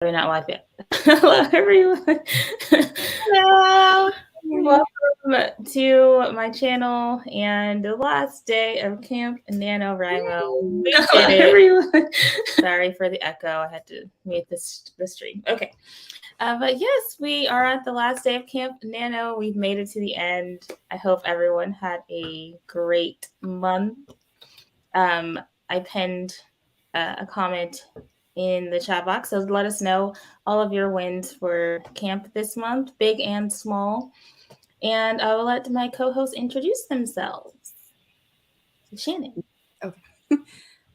We're not live yet. Hello, everyone. Hello. Welcome to my channel and the last day of Camp Nanowrimo. Hello, everyone. Sorry for the echo. I had to mute the stream. Okay. But yes, we are at the last day of Camp Nano. We've made it to the end. I hope everyone had a great month. I pinned a comment in the chat box, so let us know all of your wins for camp this month, big and small. And I will let my co-hosts introduce themselves. So Shannon. Okay.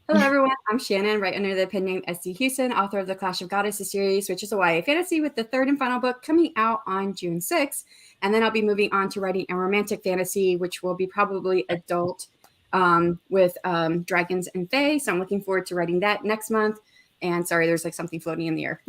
Hello, everyone. I'm Shannon, right under the pen name S.C. Huston, author of the Clash of Goddesses series, which is a YA fantasy with the third and final book coming out on June 6th. And then I'll be moving on to writing a romantic fantasy, which will be probably adult with dragons and fae. So I'm looking forward to writing that next month. And sorry, there's like something floating in the air.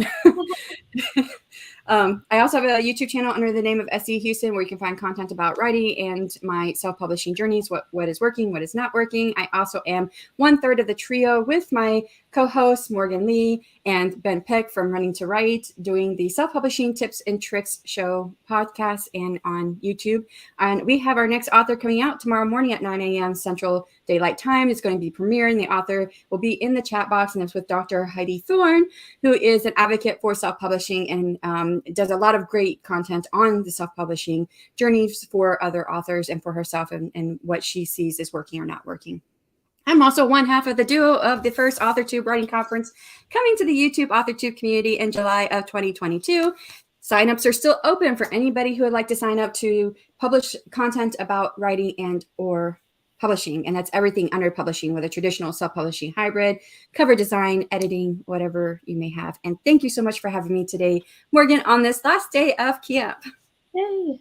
I also have a YouTube channel under the name of S.C. Huston, where you can find content about writing and my self-publishing journeys, what is working, what is not working. I also am 1/3 of the trio with my co-hosts Morgan Lee and Ben Peck from Running to Write, doing the self-publishing tips and tricks show podcast and on YouTube. And we have our next author coming out tomorrow morning at 9 a.m. Central Daylight Time. It's going to be premiering. The author will be in the chat box, and it's with Dr. Heidi Thorne, who is an advocate for self-publishing and does a lot of great content on the self-publishing journeys for other authors and for herself and what she sees is working or not working. I'm also one half of the duo of the first AuthorTube Writing Conference coming to the YouTube AuthorTube community in July of 2022. Signups are still open for anybody who would like to sign up to publish content about writing and or publishing, and that's everything under publishing, with a traditional self-publishing hybrid, cover design, editing, whatever you may have. And thank you so much for having me today, Morgan, on this last day of camp. Yay.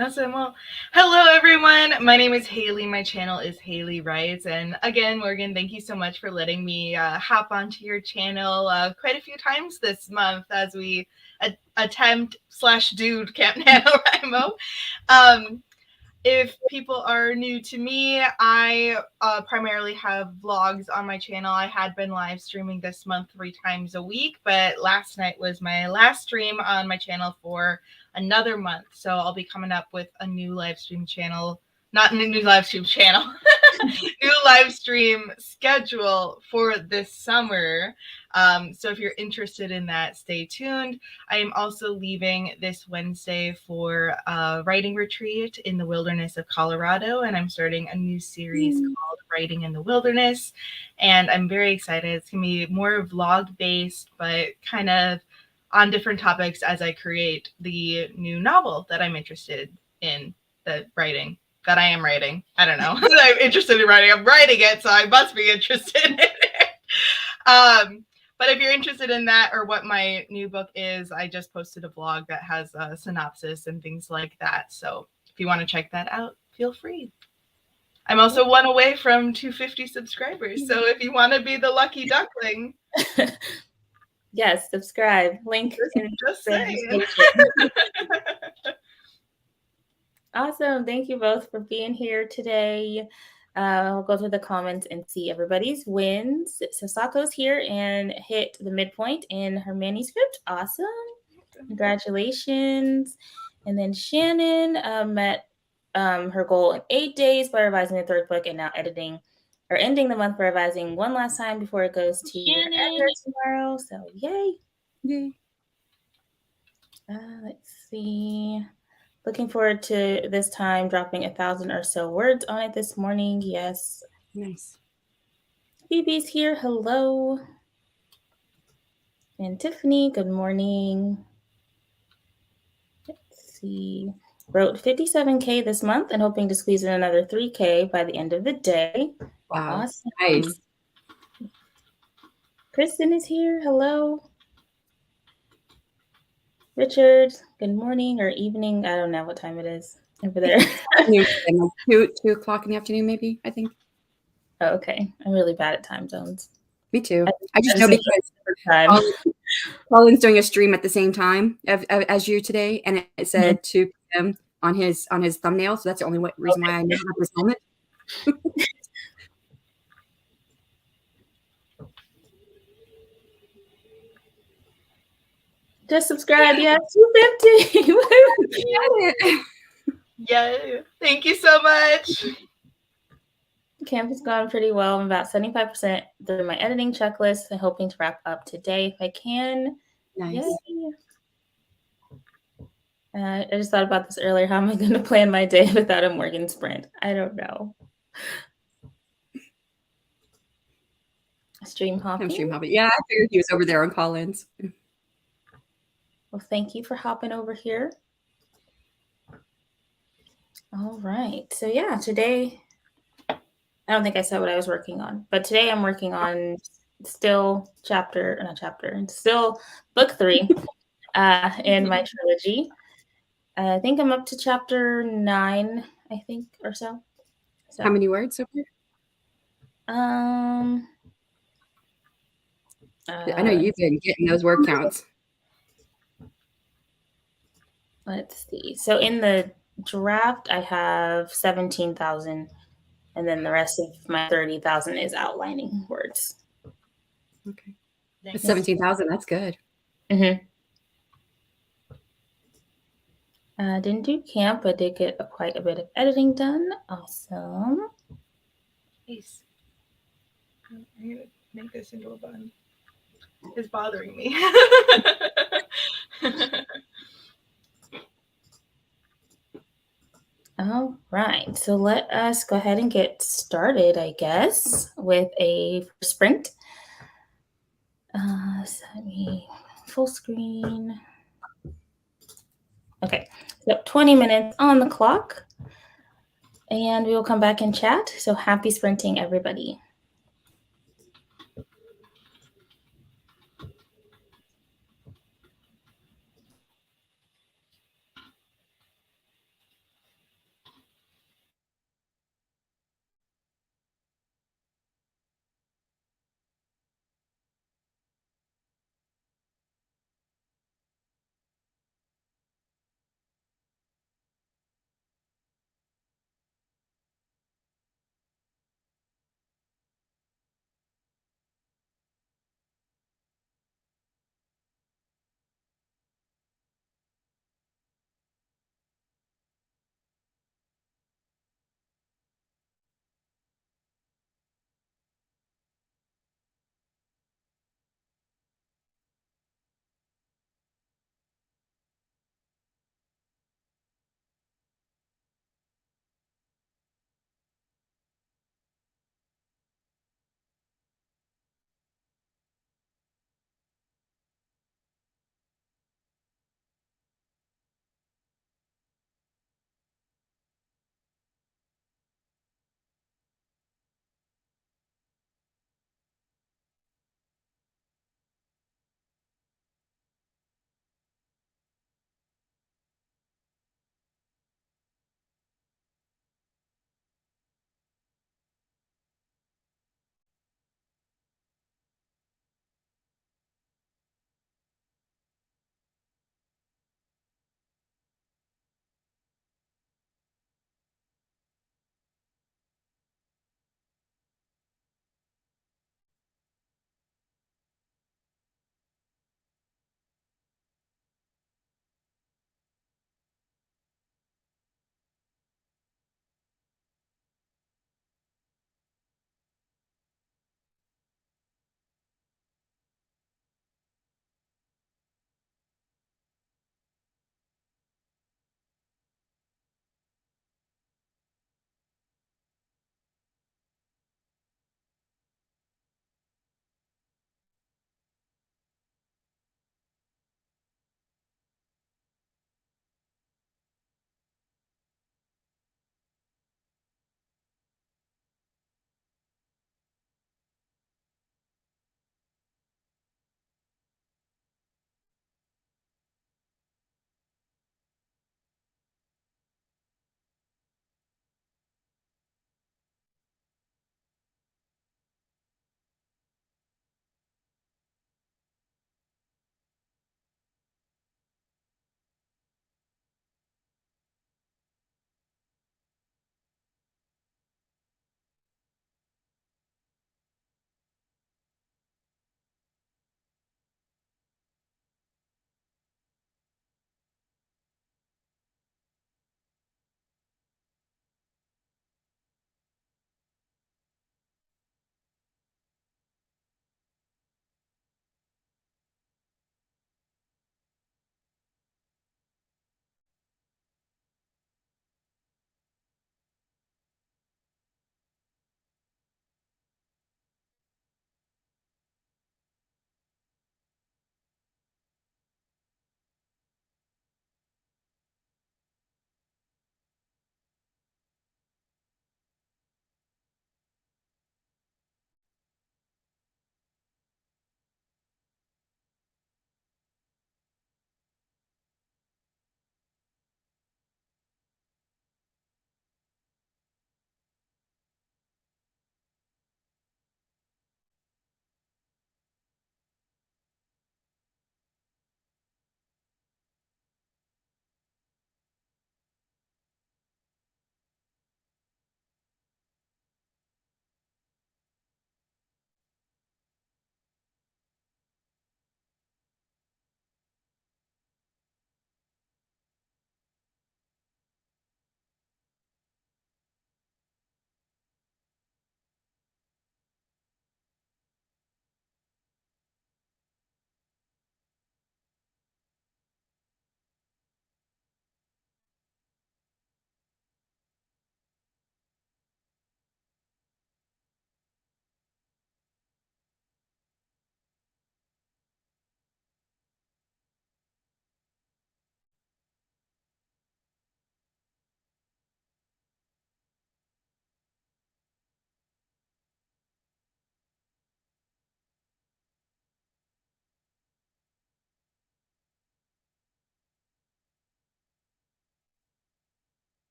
Awesome. Well, hello, everyone. My name is Haley. My channel is Haley Writes. And again, Morgan, thank you so much for letting me hop onto your channel quite a few times this month as we attempt/do Camp Nanowrimo. If people are new to me, I primarily have vlogs on my channel. I had been live streaming this month 3 times a week, but last night was my last stream on my channel for another month. So I'll be coming up with a new live stream channel, not a new live stream channel, new live stream schedule for this summer. So if you're interested in that, stay tuned. I am also leaving this Wednesday for a writing retreat in the wilderness of Colorado, and I'm starting a new series called Writing in the Wilderness, and I'm very excited. It's going to be more vlog-based, but kind of on different topics as I create the new novel that I'm interested in writing. That I am writing. I don't know. I'm interested in writing. I'm writing it, so I must be interested in it. But if you're interested in that or what my new book is, I just posted a vlog that has a synopsis and things like that. So if you want to check that out, feel free. I'm also 1 away from 250 subscribers. So if you want to be the lucky duckling. Yes, subscribe. Link in just saying. Awesome. Thank you both for being here today. I'll go through the comments and see everybody's wins. So Sako's here and hit the midpoint in her manuscript. Awesome. Congratulations. And then Shannon met her goal in 8 days by revising the 3rd book and now ending the month by revising one last time before it goes to your editor tomorrow. So yay. Yay. Let's see. Looking forward to this time dropping 1,000 or so words on it this morning. Yes. Nice. Phoebe's here. Hello. And Tiffany, good morning. Let's see. Wrote 57K this month and hoping to squeeze in another 3K by the end of the day. Wow. Awesome. Nice. Kristin is here. Hello. Richard, good morning or evening. I don't know what time it is over there. 2 o'clock in the afternoon, maybe, I think. Oh, okay. I'm really bad at time zones. Me too. I just know because Colin's doing a stream at the same time as you today, and it said 2 p.m. on his thumbnail, so that's the only reason why I know at this moment. Just subscribe. Yeah, 250. Yeah. Thank you so much. Camp has gone pretty well. I'm about 75% through my editing checklist. I'm hoping to wrap up today if I can. Nice. Yay. I just thought about this earlier. How am I going to plan my day without a Morgan sprint? I don't know. Stream hopping. Yeah, I figured he was over there on call-ins. Well, thank you for hopping over here. All right. So yeah, today, I don't think I said what I was working on, but today I'm working on still book 3 in my trilogy. I think I'm up to chapter 9, I think, or so. How many words so far? I know you've been getting those word counts. Let's see. So in the draft, I have 17,000, and then the rest of my 30,000 is outlining words. Okay. 17,000, that's good. Mm-hmm. Didn't do camp, but did get quite a bit of editing done. Awesome. Nice. I'm going to make this into a bun. It's bothering me. All right, so let us go ahead and get started, I guess, with a sprint. So let me full screen. Okay, so 20 minutes on the clock, and we will come back and chat. So happy sprinting, everybody.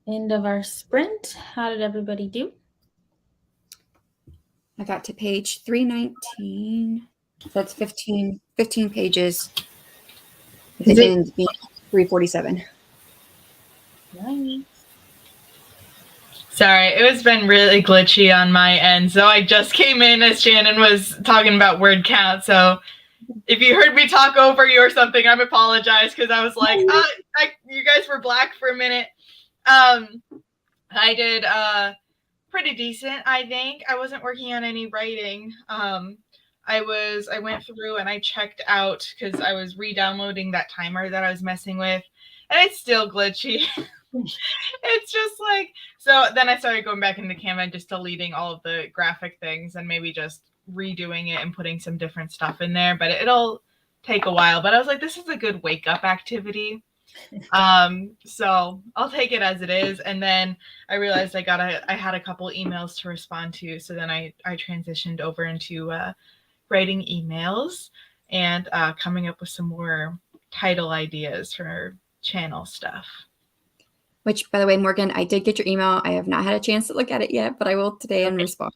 And end of our sprint. How did everybody do? I got to page 319. So that's 15 pages. The end being 347. Nice. Sorry, it was been really glitchy on my end. So I just came in as Shannon was talking about word count. So if you heard me talk over you or something, I apologize because I was like, you guys were black for a minute. I did pretty decent, I think. I wasn't working on any writing. I went through and I checked out because I was re-downloading that timer that I was messing with, and it's still glitchy. It's just like, so then I started going back into Canva and just deleting all of the graphic things and maybe just redoing it and putting some different stuff in there, but it'll take a while. But I was like, this is a good wake up activity. So I'll take it as it is. And then I realized I had a couple emails to respond to. So then I transitioned over into writing emails and coming up with some more title ideas for channel stuff. Which, by the way, Morgan, I did get your email. I have not had a chance to look at it yet, but I will today and respond.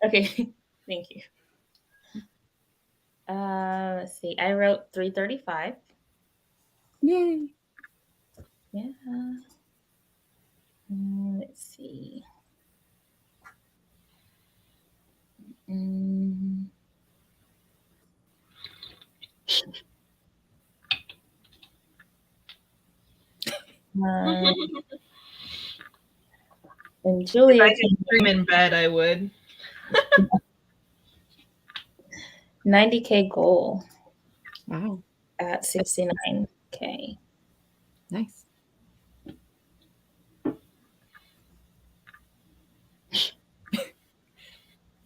Okay, thank you. Let's see. I wrote 335. Yay. Yeah. Let's see. And Julia, if I could dream in bed, I would. 90K goal. Wow. At 69K. Nice.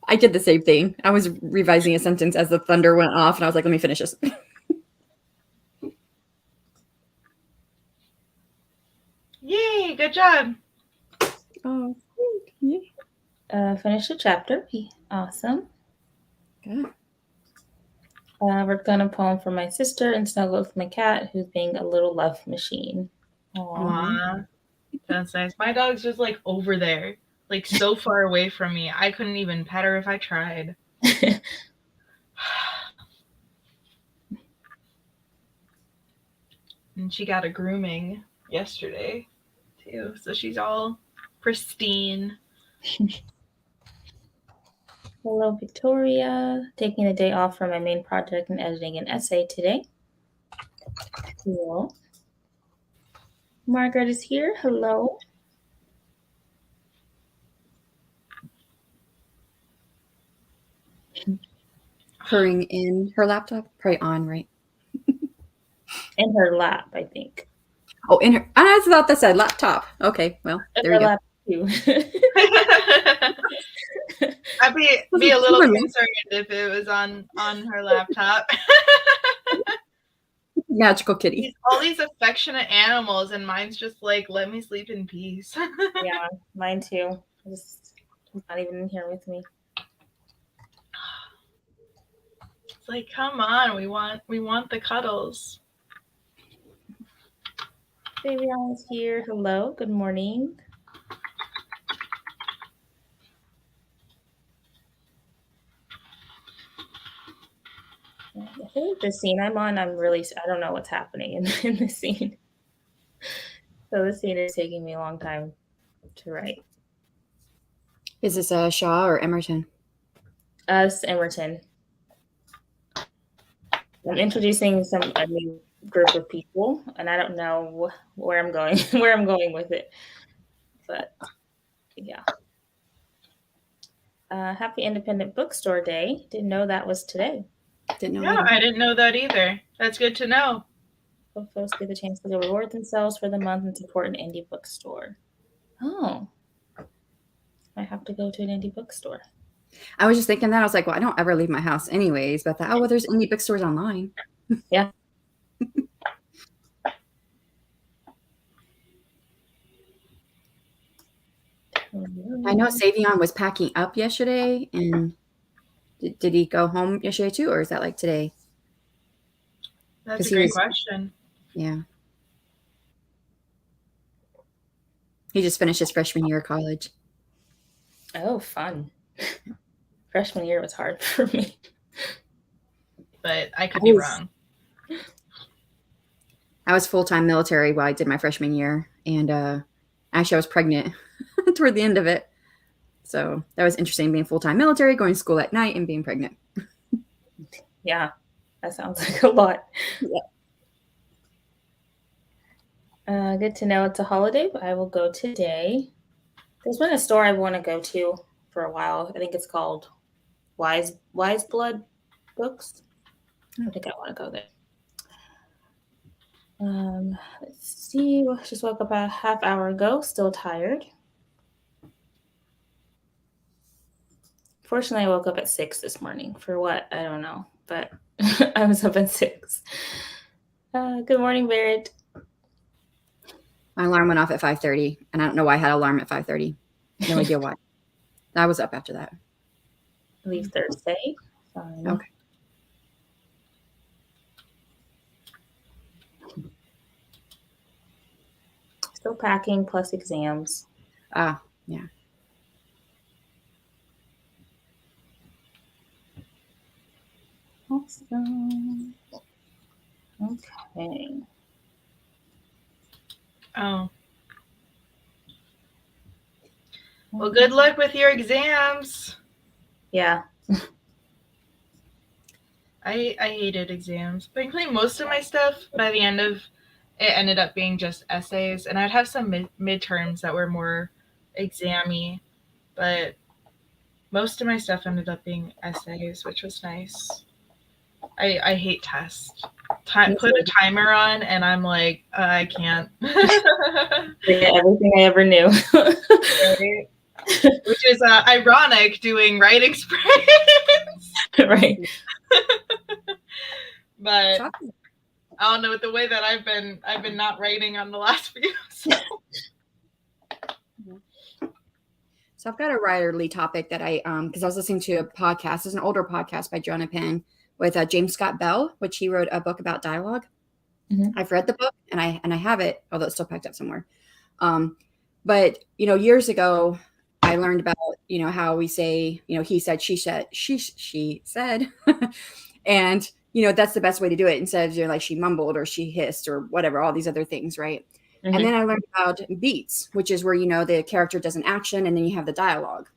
I did the same thing. I was revising a sentence as the thunder went off, and I was like, let me finish this. Yay, good job. Oh, yeah. Finish the chapter. Awesome. Good. Worked on a poem for my sister and snuggled with my cat, who's being a little love machine. Aww. That's nice. My dog's just like over there, like so far away from me. I couldn't even pet her if I tried. And she got a grooming yesterday too, so she's all pristine. Hello, Victoria. Taking a day off from my main project and editing an essay today. Cool. Margaret is here. Hello. Purring in her laptop? Probably on, right? In her lap, I think. Oh, in her. I was about to say laptop. Okay, well, in there you go. Lap too. I'd be a little concerned if it was on her laptop. Magical kitty. All these affectionate animals, and mine's just like, let me sleep in peace. Yeah, mine too. He's not even in here with me. It's like, come on, we want the cuddles. Baby is here. Hello. Good morning. I think the scene I'm on, I don't know what's happening in the scene. So the scene is taking me a long time to write. Is this Shaw or Emerton? It's Emerton. I'm introducing a new group of people, and I don't know where I'm going with it. But yeah. Happy Independent Bookstore Day. Didn't know that was today. Didn't know. Yeah, I didn't know that either. That's good to know. Book folks get the chance to reward themselves for the month and support an indie bookstore. Oh. I have to go to an indie bookstore. I was just thinking that. I was like, well, I don't ever leave my house anyways, but there's indie bookstores online. Yeah. I know Savion was packing up yesterday, and did he go home yesterday too, or is that like today? That's a great question. Yeah. He just finished his freshman year of college. Oh, fun. Freshman year was hard for me. But I could be wrong. I was full-time military while I did my freshman year. And actually, I was pregnant toward the end of it. So that was interesting, being full-time military, going to school at night, and being pregnant. Yeah, that sounds like a lot. Yeah. Good to know it's a holiday, but I will go today. There's been a store I want to go to for a while. I think it's called Wise Blood Books. I think I want to go there. Let's see. Just woke up a half hour ago. Still tired. Fortunately, I woke up at 6 this morning. For what? I don't know. But I was up at 6. Good morning, Barrett. My alarm went off at 5:30, and I don't know why I had an alarm at 5:30. No idea why. I was up after that. Leave Thursday. Fine. Okay. Still packing plus exams. Yeah. Awesome. Okay. Oh. Well, good luck with your exams. Yeah. I hated exams. Frankly, most of my stuff by the end of it ended up being just essays, and I'd have some midterms that were more exam-y, but most of my stuff ended up being essays, which was nice. I hate tests. Put a timer on, and I'm like, I can't. Forget everything I ever knew. Right? Which is ironic doing writing experience. Right. But I don't know, with the way that I've been not writing on the last few. So I've got a writerly topic that because I was listening to a podcast. It's an older podcast by Jonah Penn with James Scott Bell, which he wrote a book about dialogue. Mm-hmm. I've read the book and I have it, although it's still packed up somewhere. But years ago, I learned about how we say he said, she said, she said, and that's the best way to do it, instead of like she mumbled or she hissed or whatever, all these other things, right? Mm-hmm. And then I learned about beats, which is where the character does an action and then you have the dialogue.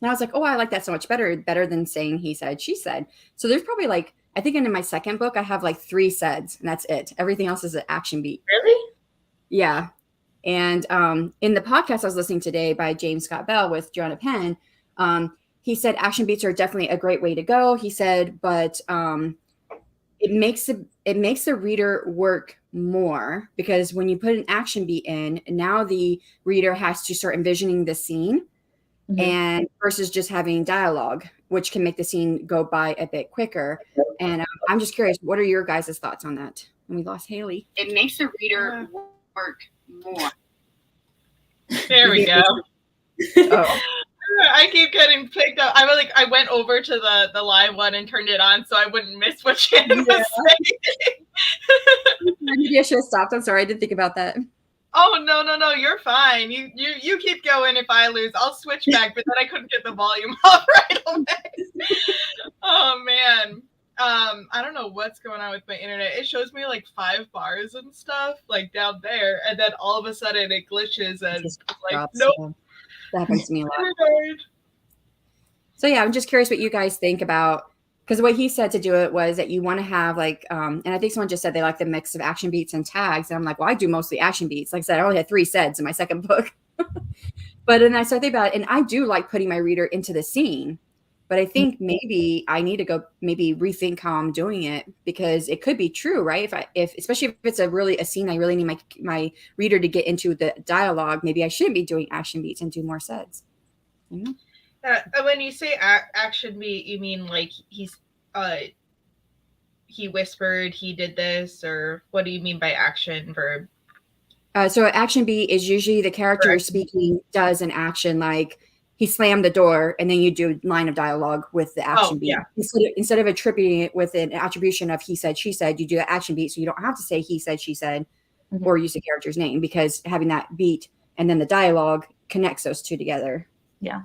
And I was like, oh, I like that so much better than saying he said, she said. So there's probably I think in my second book I have 3 saids, and that's it. Everything else is an action beat. Really? Yeah. And in the podcast I was listening today by James Scott Bell with Jonah Penn, he said action beats are definitely a great way to go. He said, but it makes the reader work more, because when you put an action beat in, now the reader has to start envisioning the scene, mm-hmm. and versus just having dialogue, which can make the scene go by a bit quicker. And I'm just curious, what are your guys' thoughts on that? And we lost Haley. It makes the reader work more. There we go. Oh. I keep getting picked up. I went over to the live one and turned it on so I wouldn't miss what Shannon was saying. Maybe I should have stopped. I'm sorry, I didn't think about that. Oh no, you're fine. You keep going. If I lose, I'll switch back. But then I couldn't get the volume off right away. Oh man. I don't know what's going on with my internet. It shows me 5 bars and stuff down there, and then all of a sudden it glitches and nope. That happens to me a lot. So yeah, I'm just curious what you guys think about, because what he said to do it was that you want to have and I think someone just said they like the mix of action beats and tags. And I'm like, well, I do mostly action beats. Like I said, I only had 3 saids in my second book. But then I started thinking about it, and I do like putting my reader into the scene. But I think maybe I need to go rethink how I'm doing it, because it could be true, right? Especially if it's a scene I really need my reader to get into the dialogue, maybe I shouldn't be doing action beats and do more saids. When you say action beat, you mean he whispered, he did this, or what do you mean by action verb? So an action beat is usually the character speaking does an action, like he slammed the door, and then you do line of dialogue with the action beat. Yeah. Instead of attributing it with an attribution of he said, she said, you do an action beat. So you don't have to say he said, she said, mm-hmm. or use the character's name, because having that beat and then the dialogue connects those two together. Yeah.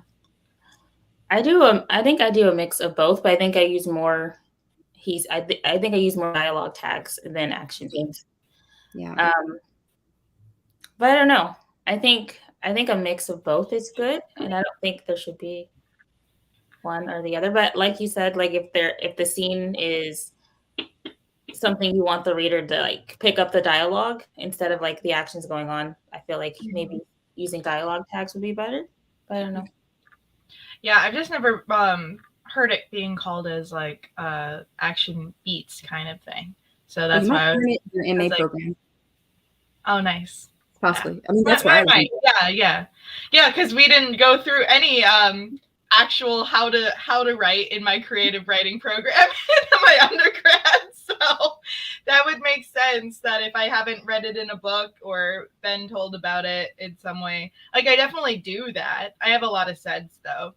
I think I do a mix of both, but I think I use more I think I use more dialogue tags than action beats. Yeah. But I don't know. I think a mix of both is good, and I don't think there should be one or the other. But like you said, like if the scene is something you want the reader to like pick up the dialogue instead of like the actions going on, I feel like maybe using dialogue tags would be better. But I don't know. Yeah, I've just never heard it being called as like action beats kind of thing. So that's why I was, your MA program. Oh, nice. Possibly. Yeah. I mean, that's why. Yeah. Because we didn't go through any actual how to write in my creative writing program in my undergrad. So that would make sense that if I haven't read it in a book or been told about it in some way, like I definitely do that. I have a lot of seds though.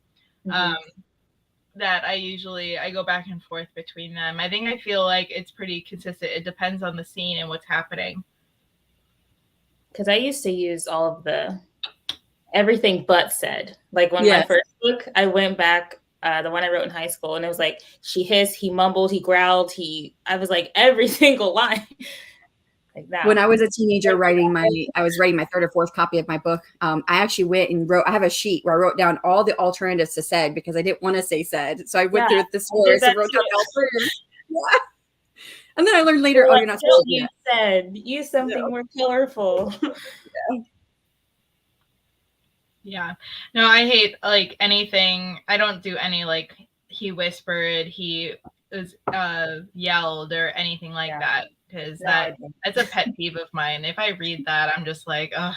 That I go back and forth between them. I feel like it's pretty consistent. It depends on the scene and what's happening. Because I used to use all of the everything but said. Like when my first book, I went back, the one I wrote in high school, and it was like she hissed, he mumbled, he growled, I was like every single line. Like that. When I was a teenager I was writing my third or fourth copy of my book. I actually went and I have a sheet where I wrote down all the alternatives to said because I didn't want to say said. So I went through the source and wrote down the alternatives. Yeah. And then I learned later, you're not supposed to do that. Said use something more colorful. Yeah. No, I hate like anything. I don't do any like he whispered, he was yelled or anything like that. Because that's a pet peeve of mine. If I read that, I'm just like, ugh.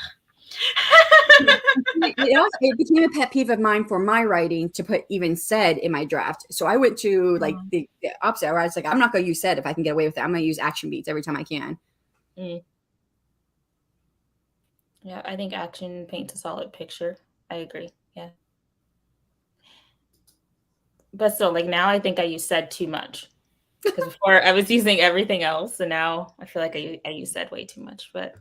It became a pet peeve of mine for my writing to put even said in my draft. So I went to like the opposite where I was like, I'm not going to use said if I can get away with it. I'm going to use action beats every time I can. Yeah, I think action paints a solid picture. I agree. Yeah. But still, like now I think I use said too much. Because before I was using everything else, and now I feel like I use said way too much. But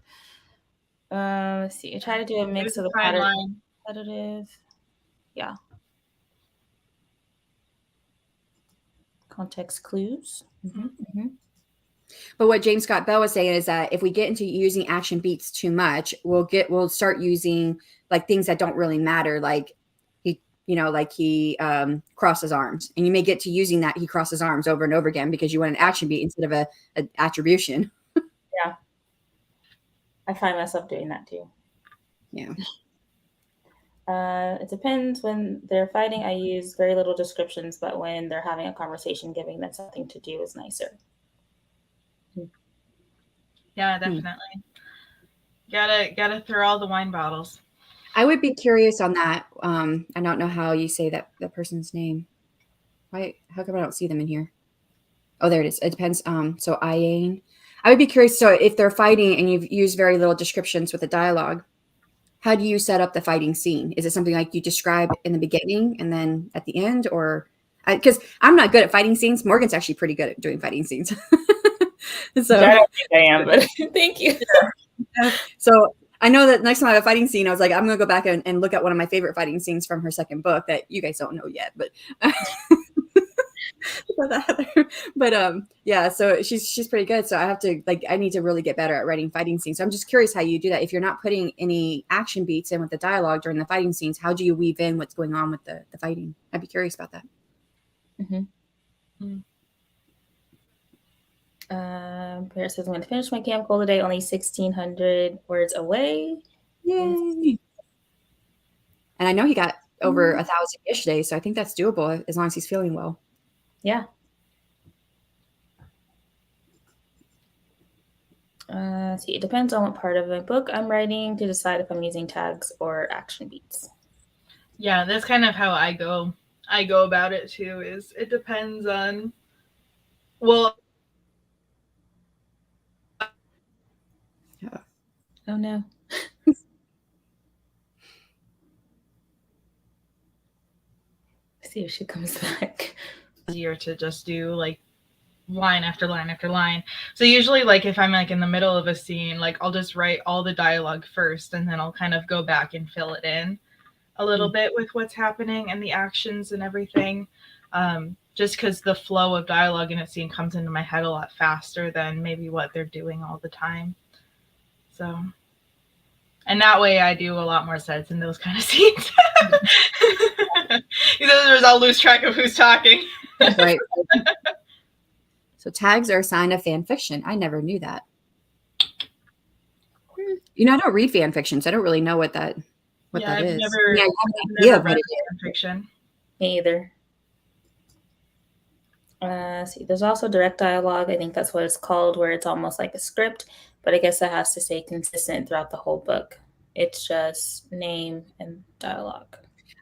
let's see. I try to do a mix of the pattern, repetitive, context clues. But what James Scott Bell was saying is that if we get into using action beats too much, we'll start using like things that don't really matter, like he crosses arms, and you may get to using that he crosses arms over and over again because you want an action beat instead of an attribution. Yeah. I find myself doing that too. Yeah. It depends. When they're fighting, I use very little descriptions, but when they're having a conversation, giving them something to do is nicer. Yeah, definitely. Gotta throw all the wine bottles. I would be curious on that. I don't know how you say that person's name. Why? How come I don't see them in here? Oh, there it is. It depends. So I would be curious. So if they're fighting and you've used very little descriptions with the dialogue, how do you set up the fighting scene? Is it something like you describe in the beginning and then at the end, or because I'm not good at fighting scenes. Morgan's actually pretty good at doing fighting scenes. So I don't think I am, but thank you. Yeah. So I know that next time I have a fighting scene, I was like, I'm going to go back and look at one of my favorite fighting scenes from her second book that you guys don't know yet, but yeah, so she's pretty good. So I need to really get better at writing fighting scenes. So I'm just curious how you do that. If you're not putting any action beats in with the dialogue during the fighting scenes, how do you weave in what's going on with the fighting? I'd be curious about that. Barrett says, I'm going to finish my camp goal today, only 1,600 words away. Yay. And I know he got over 1,000 yesterday, so I think that's doable as long as he's feeling well. Yeah. See, it depends on what part of the book I'm writing to decide if I'm using tags or action beats. Yeah, that's kind of how I go about it too, is it depends on, well, oh no. See if she comes back. Easier to just do like line after line after line. So usually, like, if I'm like in the middle of a scene, like I'll just write all the dialogue first, and then I'll kind of go back and fill it in a little bit with what's happening and the actions and everything. Just because the flow of dialogue in a scene comes into my head a lot faster than maybe what they're doing all the time. So, and that way I do a lot more sets in those kind of scenes. Otherwise I'll lose track of who's talking. Right. So tags are a sign of fan fiction. I never knew that. You know, I don't read fan fiction, so I don't really know what that is. I've never, I have an idea of what it is. fan fiction. Me either. See, there's also direct dialogue. I think that's what it's called, where it's almost like a script, but I guess it has to stay consistent throughout the whole book. It's just name and dialogue.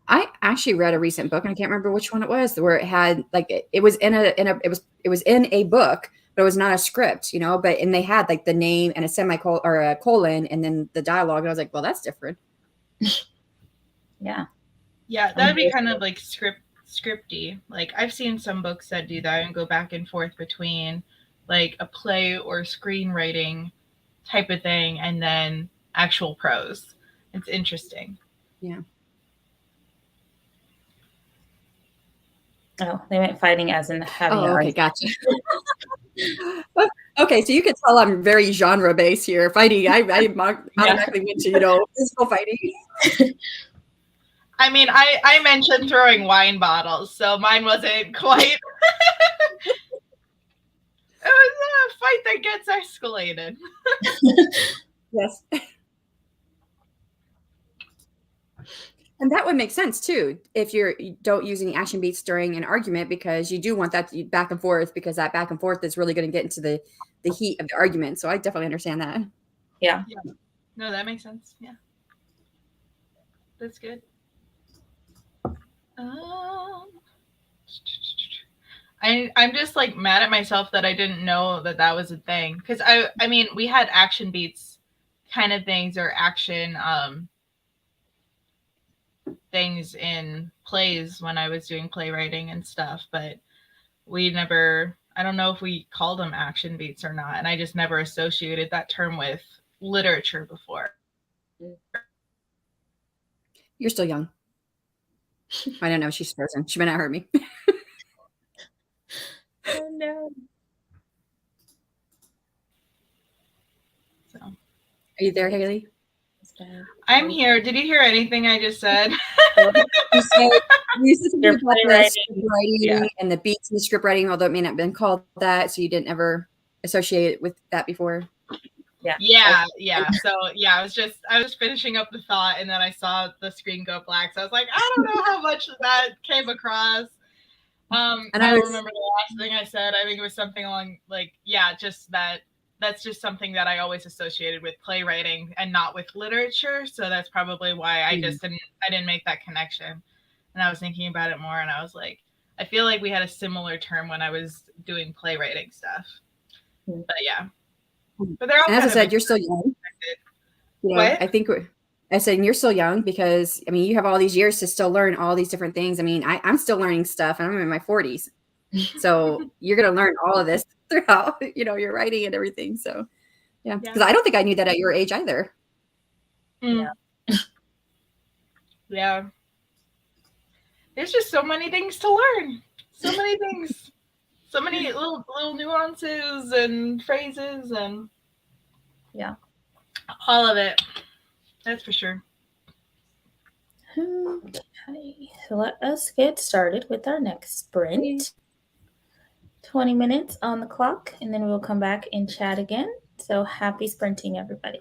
I actually read a recent book, and I can't remember which one it was, where it had like it was in a book, but it was not a script, you know. But and they had like the name and a semicolon or a colon, and then the dialogue. And I was like, well, that's different. Yeah. Yeah, that'd be kind of like scripty. Like I've seen some books that do that and go back and forth between like a play or screenwriting type of thing and then actual prose. It's interesting. Yeah. Oh, they meant fighting as in having an okay, argument. gotcha. Okay, so you can tell I'm very genre based here. Fighting, I automatically went to physical fighting. I mean, I mentioned throwing wine bottles, so mine wasn't quite. It was a fight that gets escalated. Yes. And that would make sense too if you don't use any action beats during an argument, because you do want that to be back and forth, because that back and forth is really going to get into the heat of the argument. So I definitely understand that. Yeah. No, that makes sense. Yeah. That's good. I'm just like mad at myself that I didn't know that was a thing, because I mean we had action beats kind of things, or action things in plays when I was doing playwriting and stuff, but we never, I don't know if we called them action beats or not, and I just never associated that term with literature before. You're still young. I don't know. She's frozen. She might not hurt me. Oh no. So, are you there, Haley? I'm here. Did you hear anything I just said? You said something about the script writing, yeah, and the beats in the script writing, although it may not have been called that, so you didn't ever associate it with that before. Yeah. So yeah, I was finishing up the thought, and then I saw the screen go black. So I was like, I don't know how much that came across. And I don't remember the last thing I said. I think it was something along like, just that's just something that I always associated with playwriting and not with literature. So that's probably why I didn't make that connection. And I was thinking about it more, and I was like, I feel like we had a similar term when I was doing playwriting stuff. But yeah. But they're all, as I said, you're still young. What? I think I said you're still young, because I mean you have all these years to still learn all these different things. I mean, I'm still learning stuff, and I'm in my 40s, so you're gonna learn all of this throughout your writing and everything. So yeah, because I don't think I knew that at your age either. Yeah. There's just so many things to learn. So many things. So many little nuances and phrases and all of it. That's for sure. Okay, so let us get started with our next sprint. 20 minutes on the clock, and then we'll come back and chat again. So happy sprinting, everybody.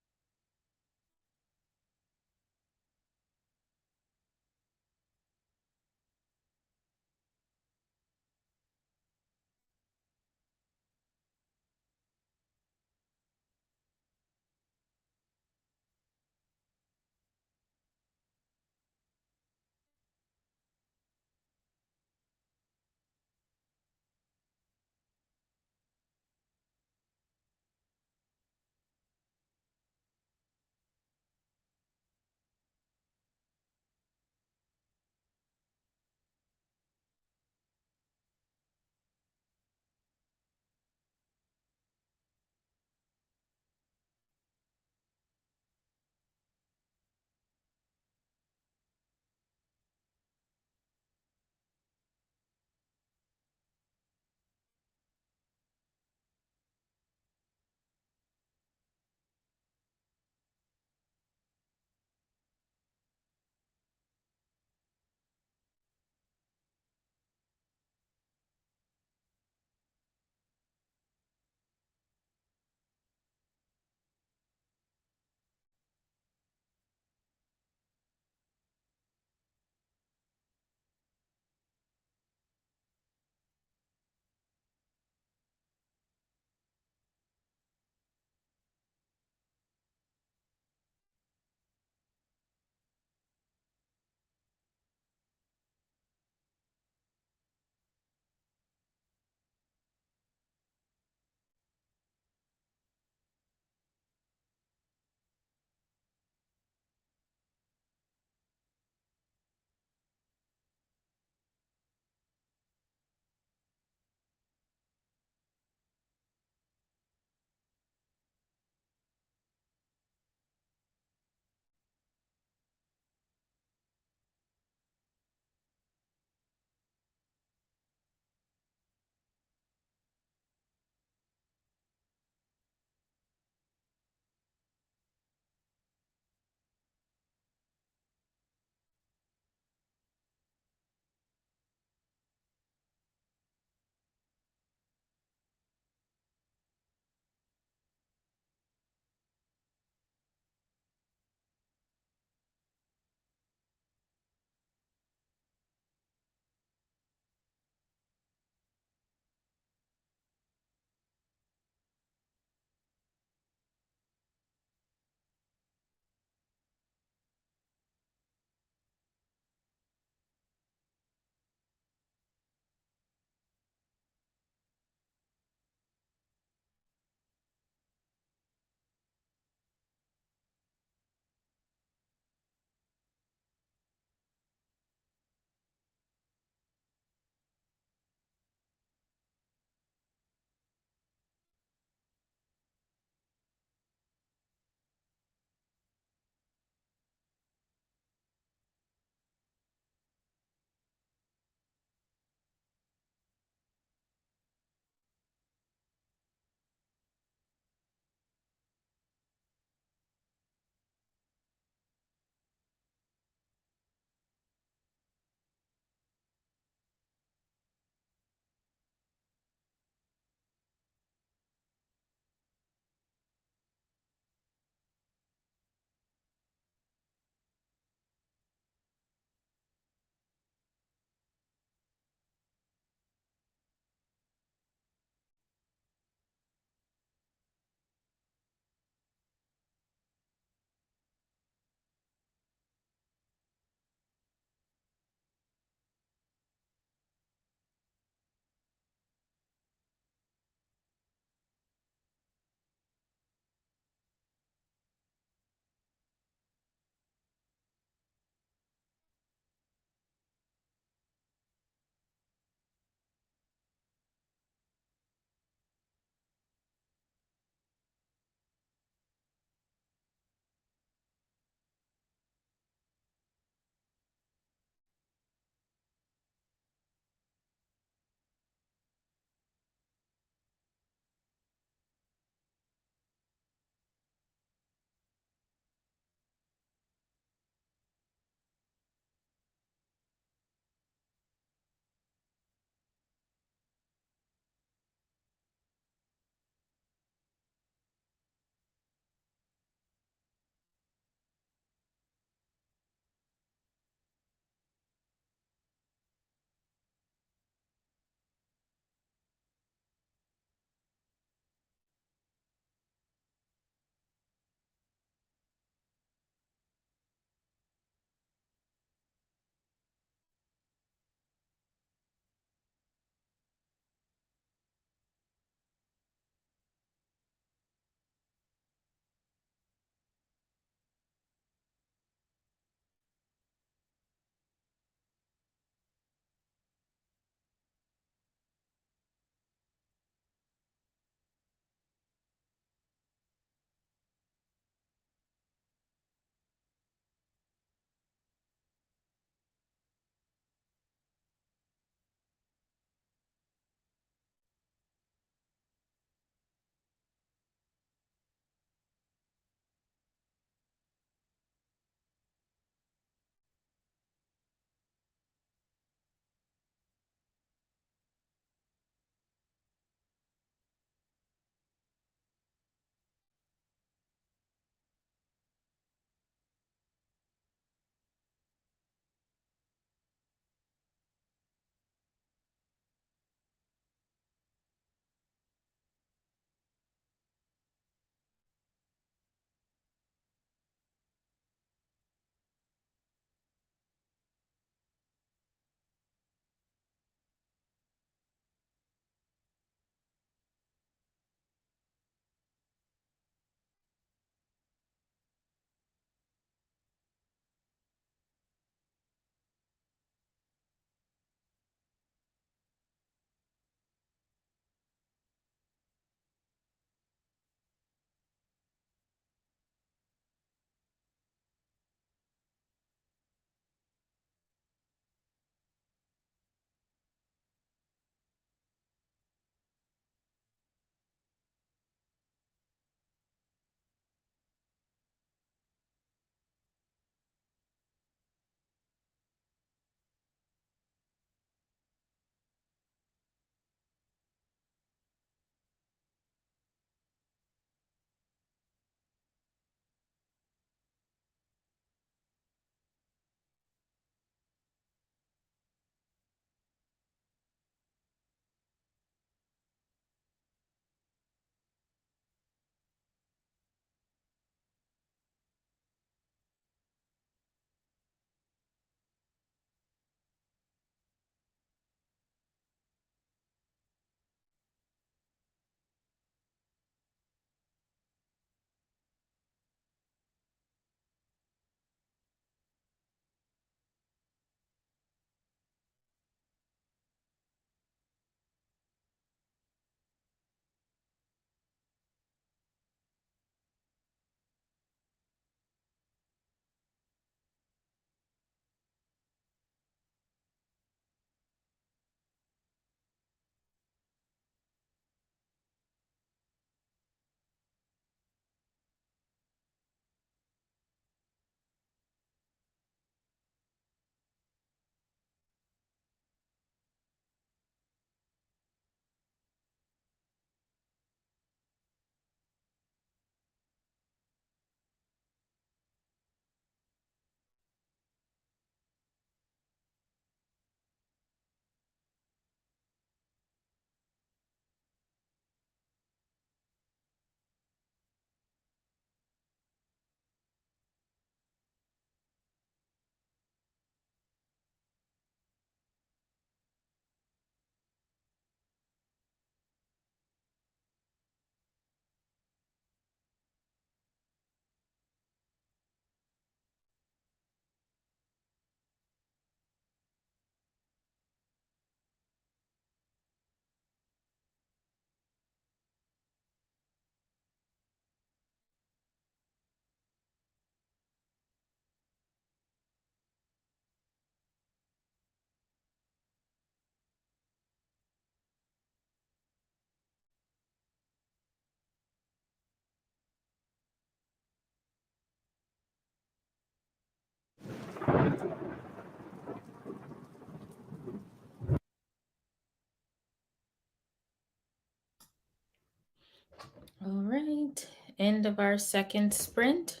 All right. End of our second sprint.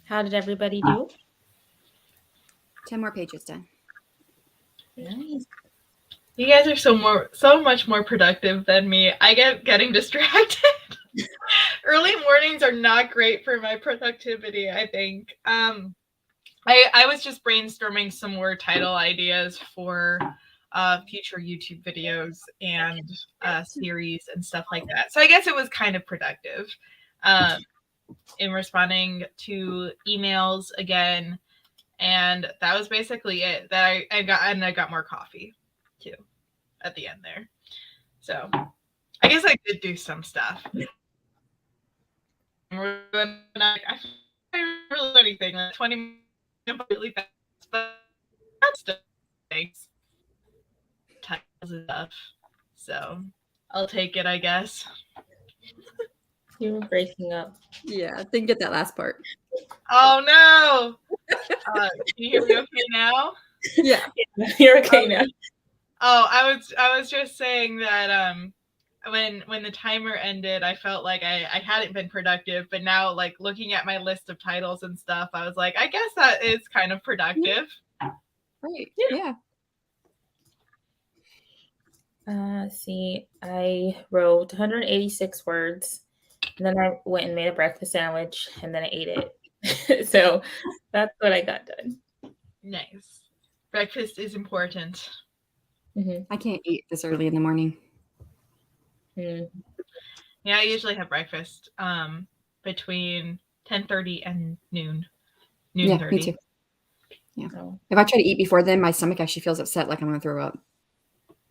How did everybody do? 10 more pages done. Nice. You guys are so much more productive than me. I get getting distracted. Early mornings are not great for my productivity, I think. I was just brainstorming some more title ideas for future YouTube videos and series and stuff like that. So I guess it was kind of productive in responding to emails again. And that was basically it. That I got more coffee too at the end there. So I guess I did do some stuff. I didn't really do anything. Like 20 minutes really fast, but still things, titles and stuff. So I'll take it, I guess. You were breaking up. Yeah, didn't get that last part. Oh no! Can you hear me okay now? Yeah, You're okay now. Oh, I was just saying that when the timer ended, I felt like I hadn't been productive, but now like looking at my list of titles and stuff, I was like, I guess that is kind of productive. right. Yeah. See, I wrote 186 words, and then I went and made a breakfast sandwich, and then I ate it. So that's what I got done. Nice. Breakfast is important. Mm-hmm. I can't eat this early in the morning. Mm. Yeah, I usually have breakfast between 10:30 and noon. Yeah, 30. me too. Yeah. Oh. If I try to eat before then, my stomach actually feels upset, like I'm going to throw up.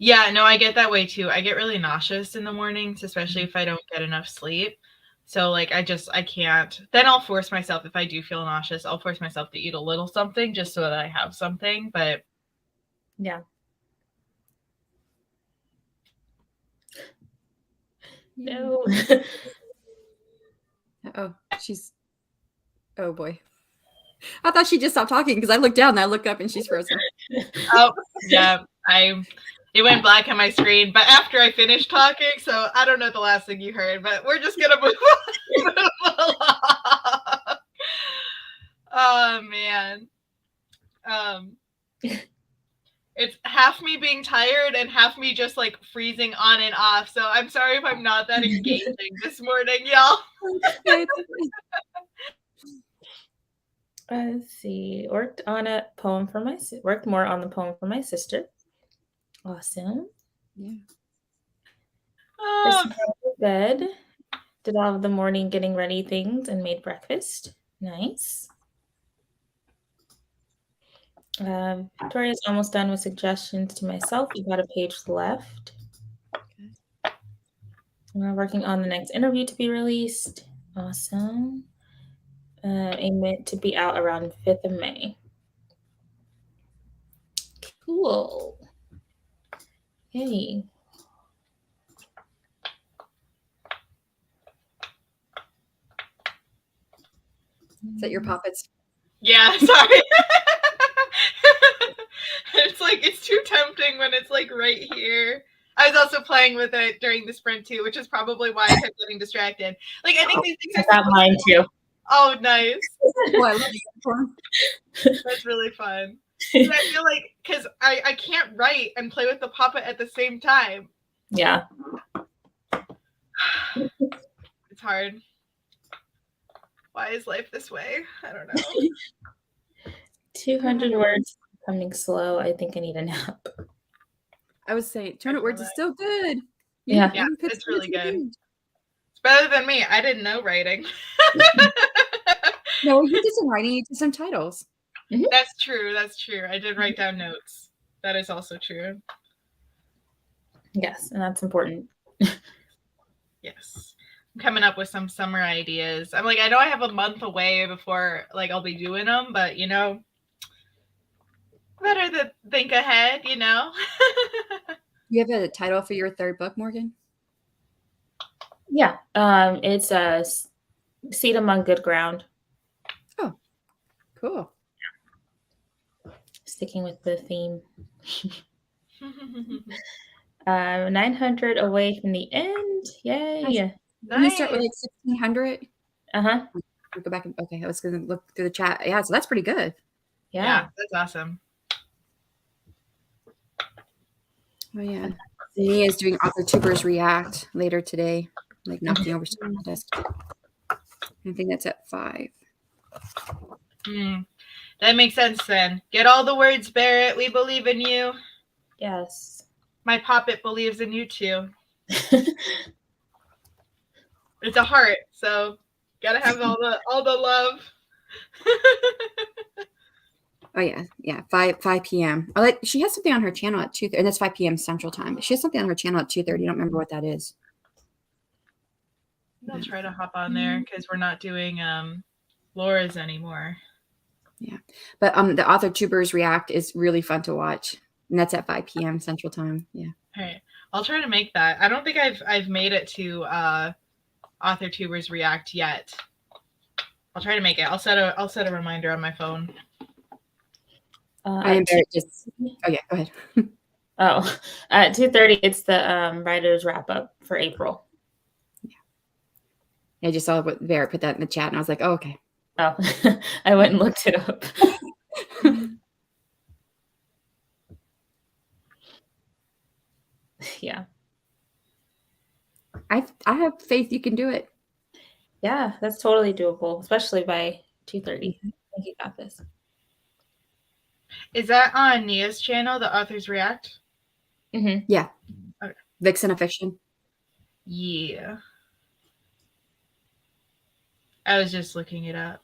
Yeah, no, I get that way too. I get really nauseous in the mornings, especially if I don't get enough sleep. So like I can't. Then I'll force myself, if I do feel nauseous, I'll force myself to eat a little something just so that I have something. But Yeah. No. Oh, oh boy. I thought she just stopped talking because I looked down and I look up and she's frozen. oh yeah, it went black on my screen, but after I finished talking, so I don't know the last thing you heard, but we're just gonna move along. Oh man. It's half me being tired and half me just like freezing on and off. So I'm sorry if I'm not that engaging this morning, y'all. Let's see. Worked more on the poem for my sister. Awesome. Yeah. Oh, Bed. Did all of the morning getting ready things and made breakfast. Nice. Victoria's almost done with suggestions to myself. We've got a page left. We're working on the next interview to be released. Awesome. Aim it to be out around 5th of May. Cool. Hey. Is that your poppets? yeah, sorry. It's too tempting when it's like right here. I was also playing with it during the sprint too, which is probably why I kept getting distracted. Like I think these things I got mine too. Oh, nice. Oh, I love the That's really fun. I feel like because I can't write and play with the puppet at the same time. Yeah. It's hard. Why is life this way? I don't know. 200 words coming slow. I think I need a nap. I would say 200 words is still good. Yeah. Yeah, it's really good. It's better than me. I didn't know writing. No, you did some writing. You did some titles. Mm-hmm. That's true. That's true. I did write down notes. That is also true. Yes, and that's important. Yes. I'm coming up with some summer ideas. I'm like, I know I have a month away before like I'll be doing them, but you know, better to think ahead, you know. You have a title for your third book, Morgan? Yeah. It's a Seed Among Good Ground. Oh, cool. sticking with the theme. 900 away from the end. Yay. Nice. Can you start with like 1600? Uh-huh. Go back and okay. I was gonna look through the chat. Yeah, so that's pretty good. Yeah. That's awesome. Oh yeah. Nia's doing Author Tubers React later today. Like knocking over stuff on the desk. I think that's at 5. That makes sense then. Get all the words, Barrett. We believe in you. Yes. My poppet believes in you too. It's a heart, so gotta have all the love. Oh yeah. 5 p.m. Oh, she has something on her channel at 2:30, and that's 5 p.m. Central Time. But she has something on her channel at 2:30. I don't remember what that is. I'll try to hop on there because we're not doing Laura's anymore. Yeah, but the Author Tubers React is really fun to watch, and that's at 5 p.m. Central Time. Yeah. All right, I'll try to make that. I don't think I've made it to Author Tubers React yet. I'll try to make it. I'll set a reminder on my phone. I am Barrett. Oh yeah, go ahead. Oh, at 2:30, it's the writer's wrap up for April. Yeah, I just saw what Barrett put that in the chat, and I was like, oh, okay. Oh, I went and looked it up. Yeah. I have faith you can do it. Yeah, that's totally doable, especially by 2:30. I think you got this. Is that on Nia's channel, the Authors React? Mm-hmm. Yeah. Okay. Vixen of Fiction. Yeah. I was just looking it up.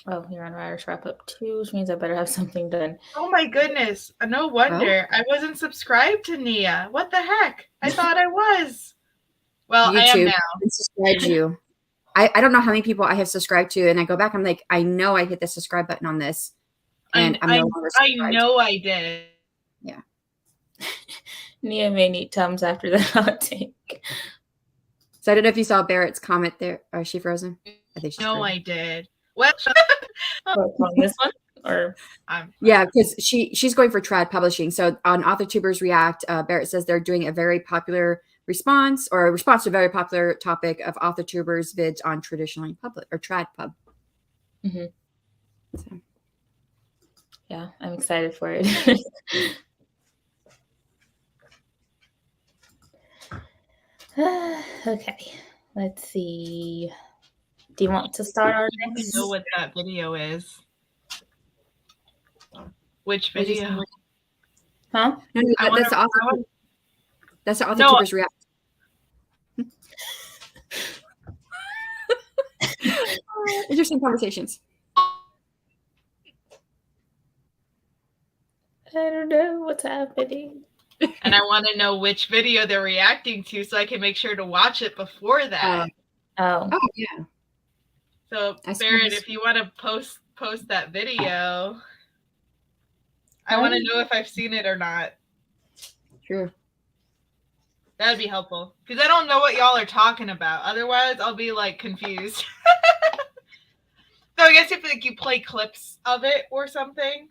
Oh, you're on writer's wrap up too, which means I better have something done. Oh my goodness. No wonder. I wasn't subscribed to Nia. What the heck? I thought I was. Well, YouTube, I am now. I subscribed you. I don't know how many people I have subscribed to, and I go back, I'm like, I know I hit the subscribe button on this, and I'm no longer subscribed. I know I did. Yeah. Nia may need Tums after the hot take. So I don't know if you saw Barrett's comment there. Oh, is she frozen? I think she's frozen. I did. Well, On this one? Or yeah, because she's going for trad publishing. So on Author Tubers React, Barrett says they're doing a very popular response to a very popular topic of Author Tubers vids on traditionally public or trad pub. Mm-hmm. So. Yeah, I'm excited for it. Okay, let's see. Do you want to start our next? I know what that video is. Which video? Huh? No, that's the Author Tubers React. Interesting conversations. I don't know what's happening. And I want to know which video they're reacting to so I can make sure to watch it before that. Oh yeah. So Barrett, if you want to post that video, I want to know if I've seen it or not. True. That'd be helpful because I don't know what y'all are talking about. Otherwise, I'll be like confused. So I guess if like you play clips of it or something.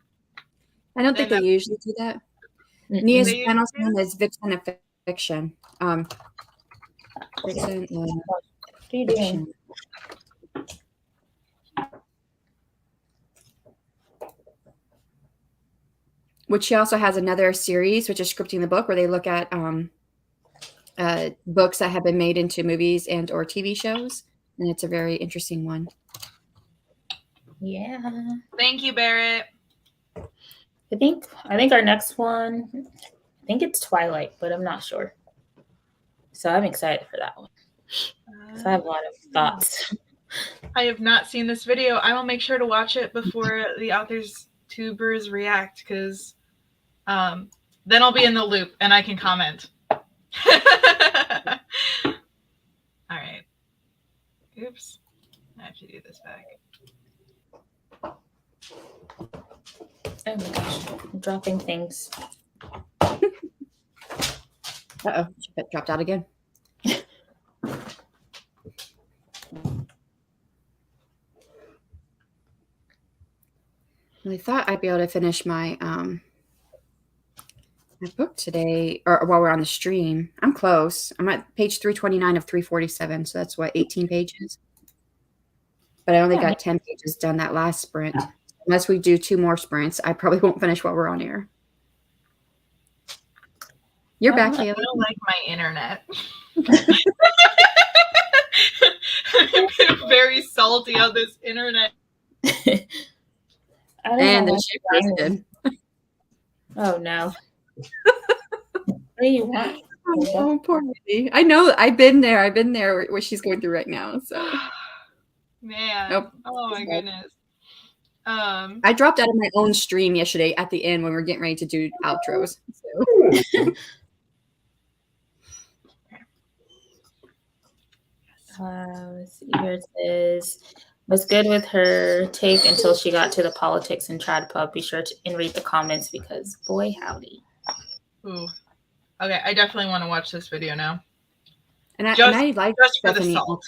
I don't think they usually do that. Nia's channel's name is Vixen of Fiction. Vixen of Fiction. Which she also has another series, which is Scripting the Book, where they look at books that have been made into movies and or TV shows. And it's a very interesting one. Yeah. Thank you, Barrett. I think our next one, I think it's Twilight, but I'm not sure. So I'm excited for that one. So I have a lot of thoughts. I have not seen this video. I will make sure to watch it before the Authors Tubers React because then I'll be in the loop and I can comment. All right. Oops. I have to do this back. Oh my gosh, I'm dropping things. Uh-oh, she dropped out again. I thought I'd be able to finish my my book today, or while we're on the stream. I'm close. I'm at page 329 of 347, so that's what, 18 pages. But I only got 10 pages done that last sprint. Unless we do 2 more sprints, I probably won't finish while we're on air. You're back, Haley. I don't like my internet. I'm very salty on this internet. And there's she, Kristin. Oh no. What do you want? Oh, poor lady. I know. I've been there where she's going through right now. So, man. Nope. Oh my goodness. I dropped out of my own stream yesterday at the end when we were getting ready to do outros. So. Let's see, here it says, was good with her take until she got to the politics and trad pub. Be sure to read the comments because boy howdy. Ooh. Okay, I definitely want to watch this video now. And I like just for the Tiffany salt.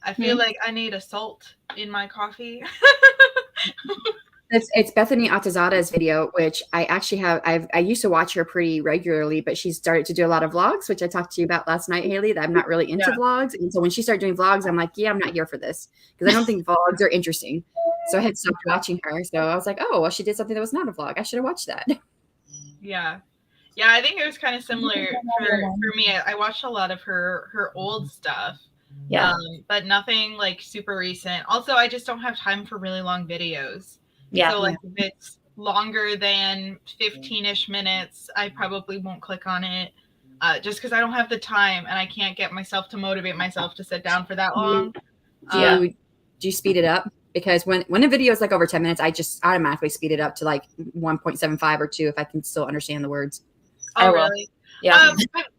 I feel like I need a salt in my coffee. It's Bethany Atazada's video, which I actually have. I used to watch her pretty regularly, but she started to do a lot of vlogs, which I talked to you about last night, Haley. That I'm not really into vlogs, and so when she started doing vlogs, I'm like, yeah, I'm not here for this because I don't think vlogs are interesting. So I had stopped watching her. So I was like, oh, well, she did something that was not a vlog. I should have watched that. Yeah, I think it was kind of similar for me. I watched a lot of her old stuff. Yeah. But nothing like super recent. Also, I just don't have time for really long videos. Yeah. So like if it's longer than 15-ish minutes, I probably won't click on it. Just because I don't have the time and I can't get myself to motivate myself to sit down for that long. Do you speed it up? Because when a video is like over 10 minutes, I just automatically speed it up to like 1.75 or 2 if I can still understand the words. Oh, really? Yeah.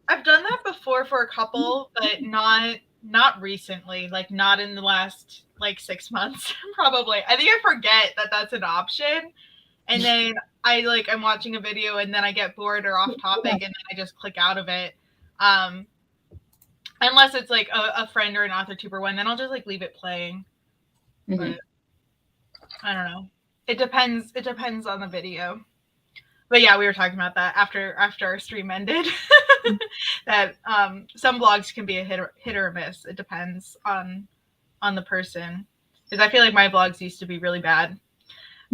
I've done that before for a couple, but not recently, like not in the last like 6 months, probably. I think I forget that that's an option. And then I'm watching a video and then I get bored or off topic and then I just click out of it. Unless it's like a friend or an author tuber one, then I'll just like leave it playing. Mm-hmm. But I don't know. It depends on the video. But yeah, we were talking about that after our stream ended. That some blogs can be a hit or miss. It depends on the person. Because I feel like my blogs used to be really bad,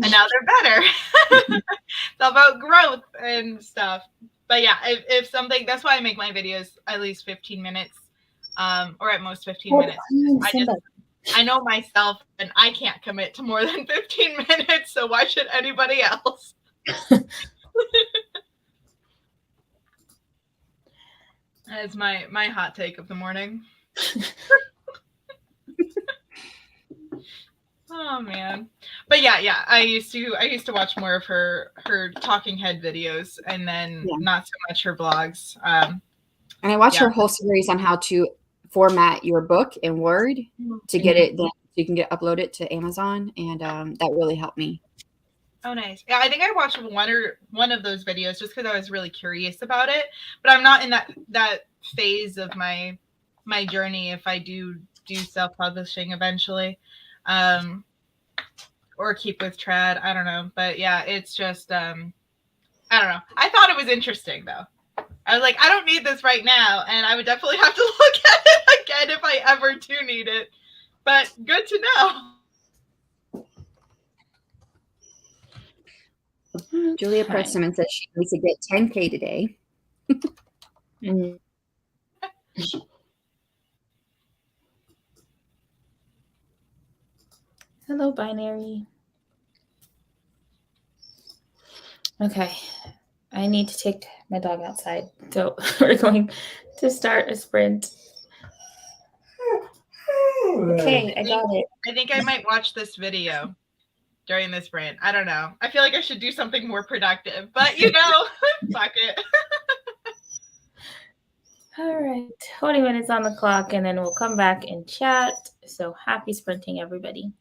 and now they're better. It's about growth and stuff. But yeah, if something, that's why I make my videos at least 15 minutes, or at most 15 minutes. I know myself, and I can't commit to more than 15 minutes. So why should anybody else? That's my hot take of the morning. Oh man. But yeah, I used to watch more of her talking head videos and then not so much her blogs. And I watched her whole series on how to format your book in Word to get it then so you can upload it to Amazon, and that really helped me. Oh, nice. Yeah, I think I watched one of those videos just because I was really curious about it. But I'm not in that phase of my journey if I do self-publishing eventually. Or keep with trad. I don't know. But yeah, it's just I don't know. I thought it was interesting though. I was like, I don't need this right now, and I would definitely have to look at it again if I ever do need it. But good to know. Julia Preston says she needs to get 10K today. Hello, binary. Okay, I need to take my dog outside. So we're going to start a sprint. Okay, I got it. I think I might watch this video during this sprint. I don't know. I feel like I should do something more productive, but fuck it. All right, 20 minutes on the clock, and then we'll come back and chat. So happy sprinting, everybody.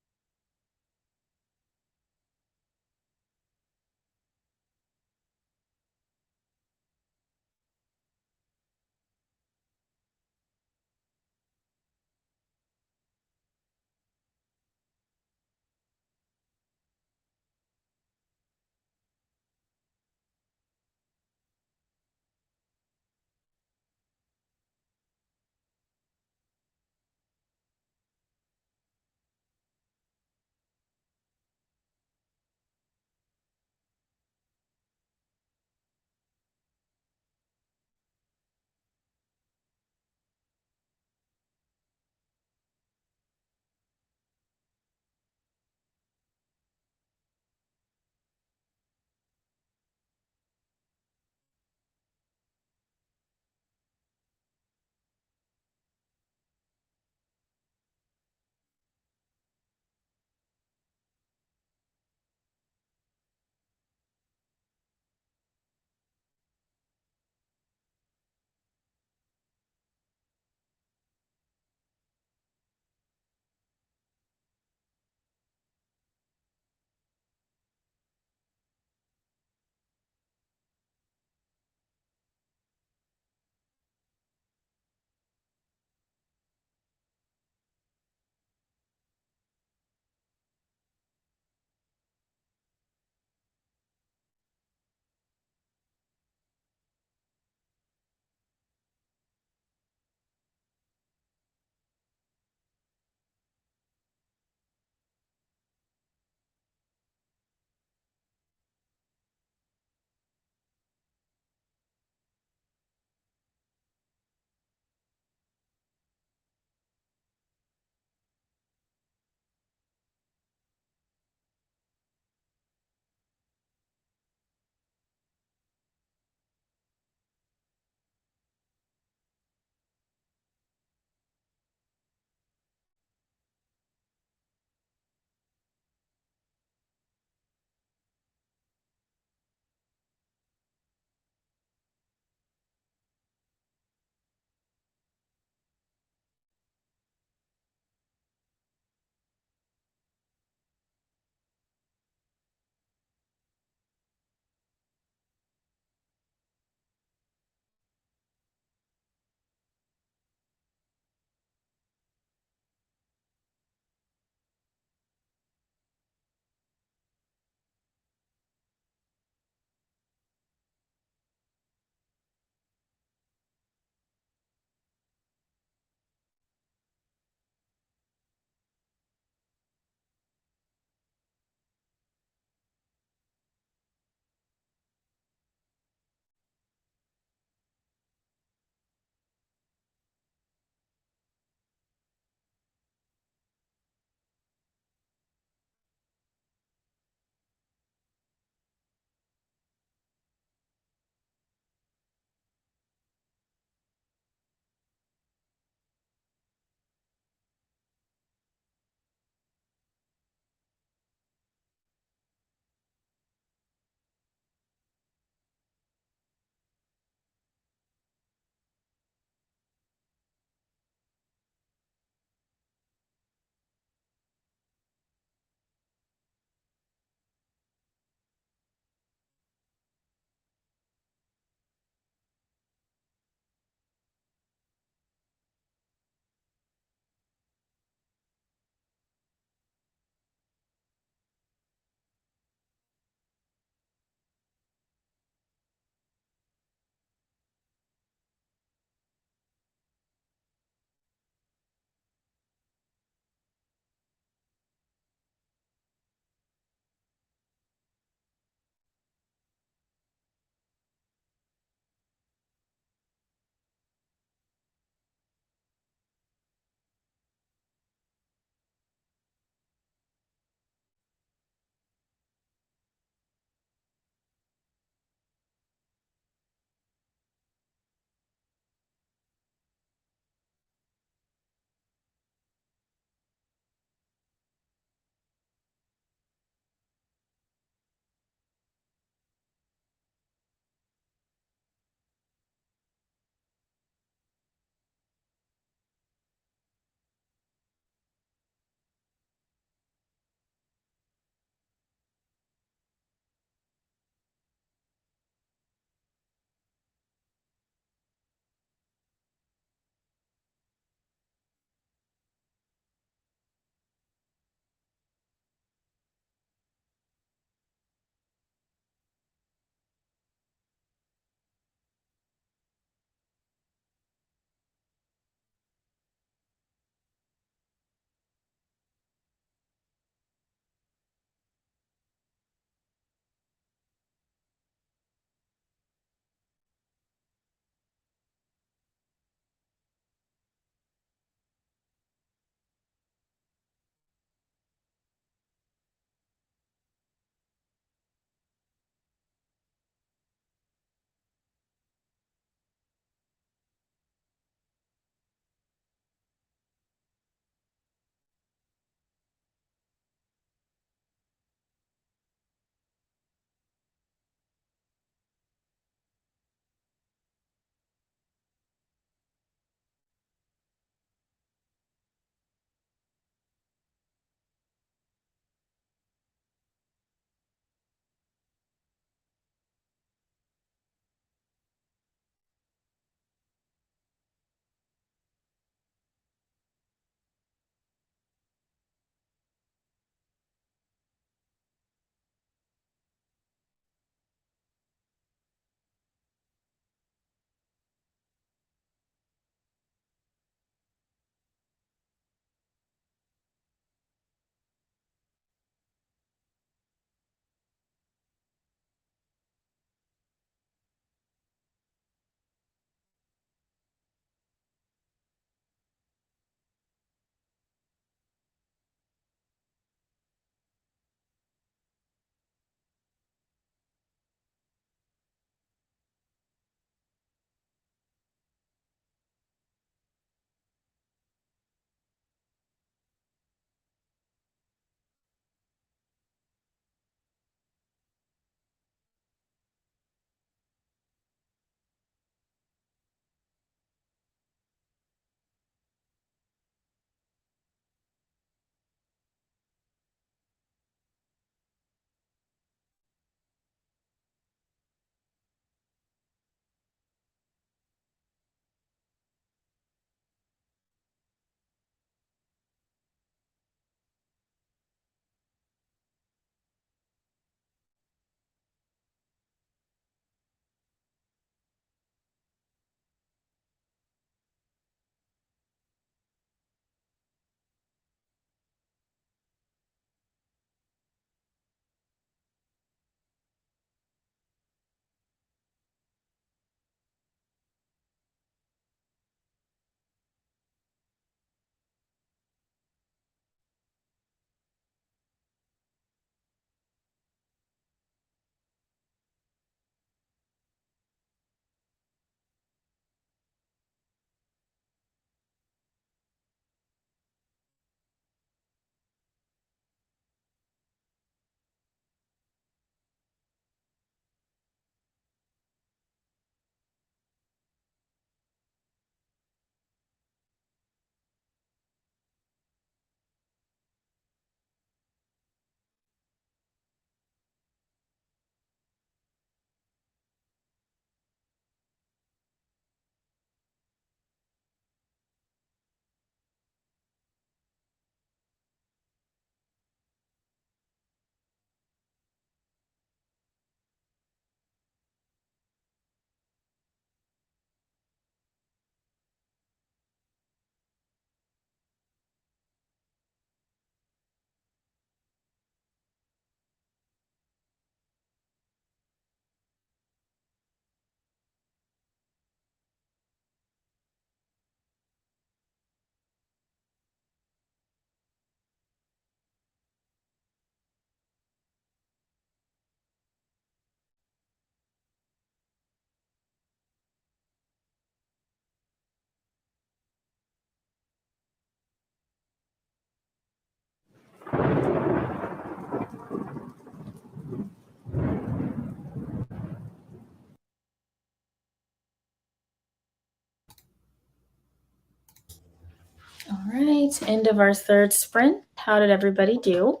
All right, end of our third sprint. How did everybody do?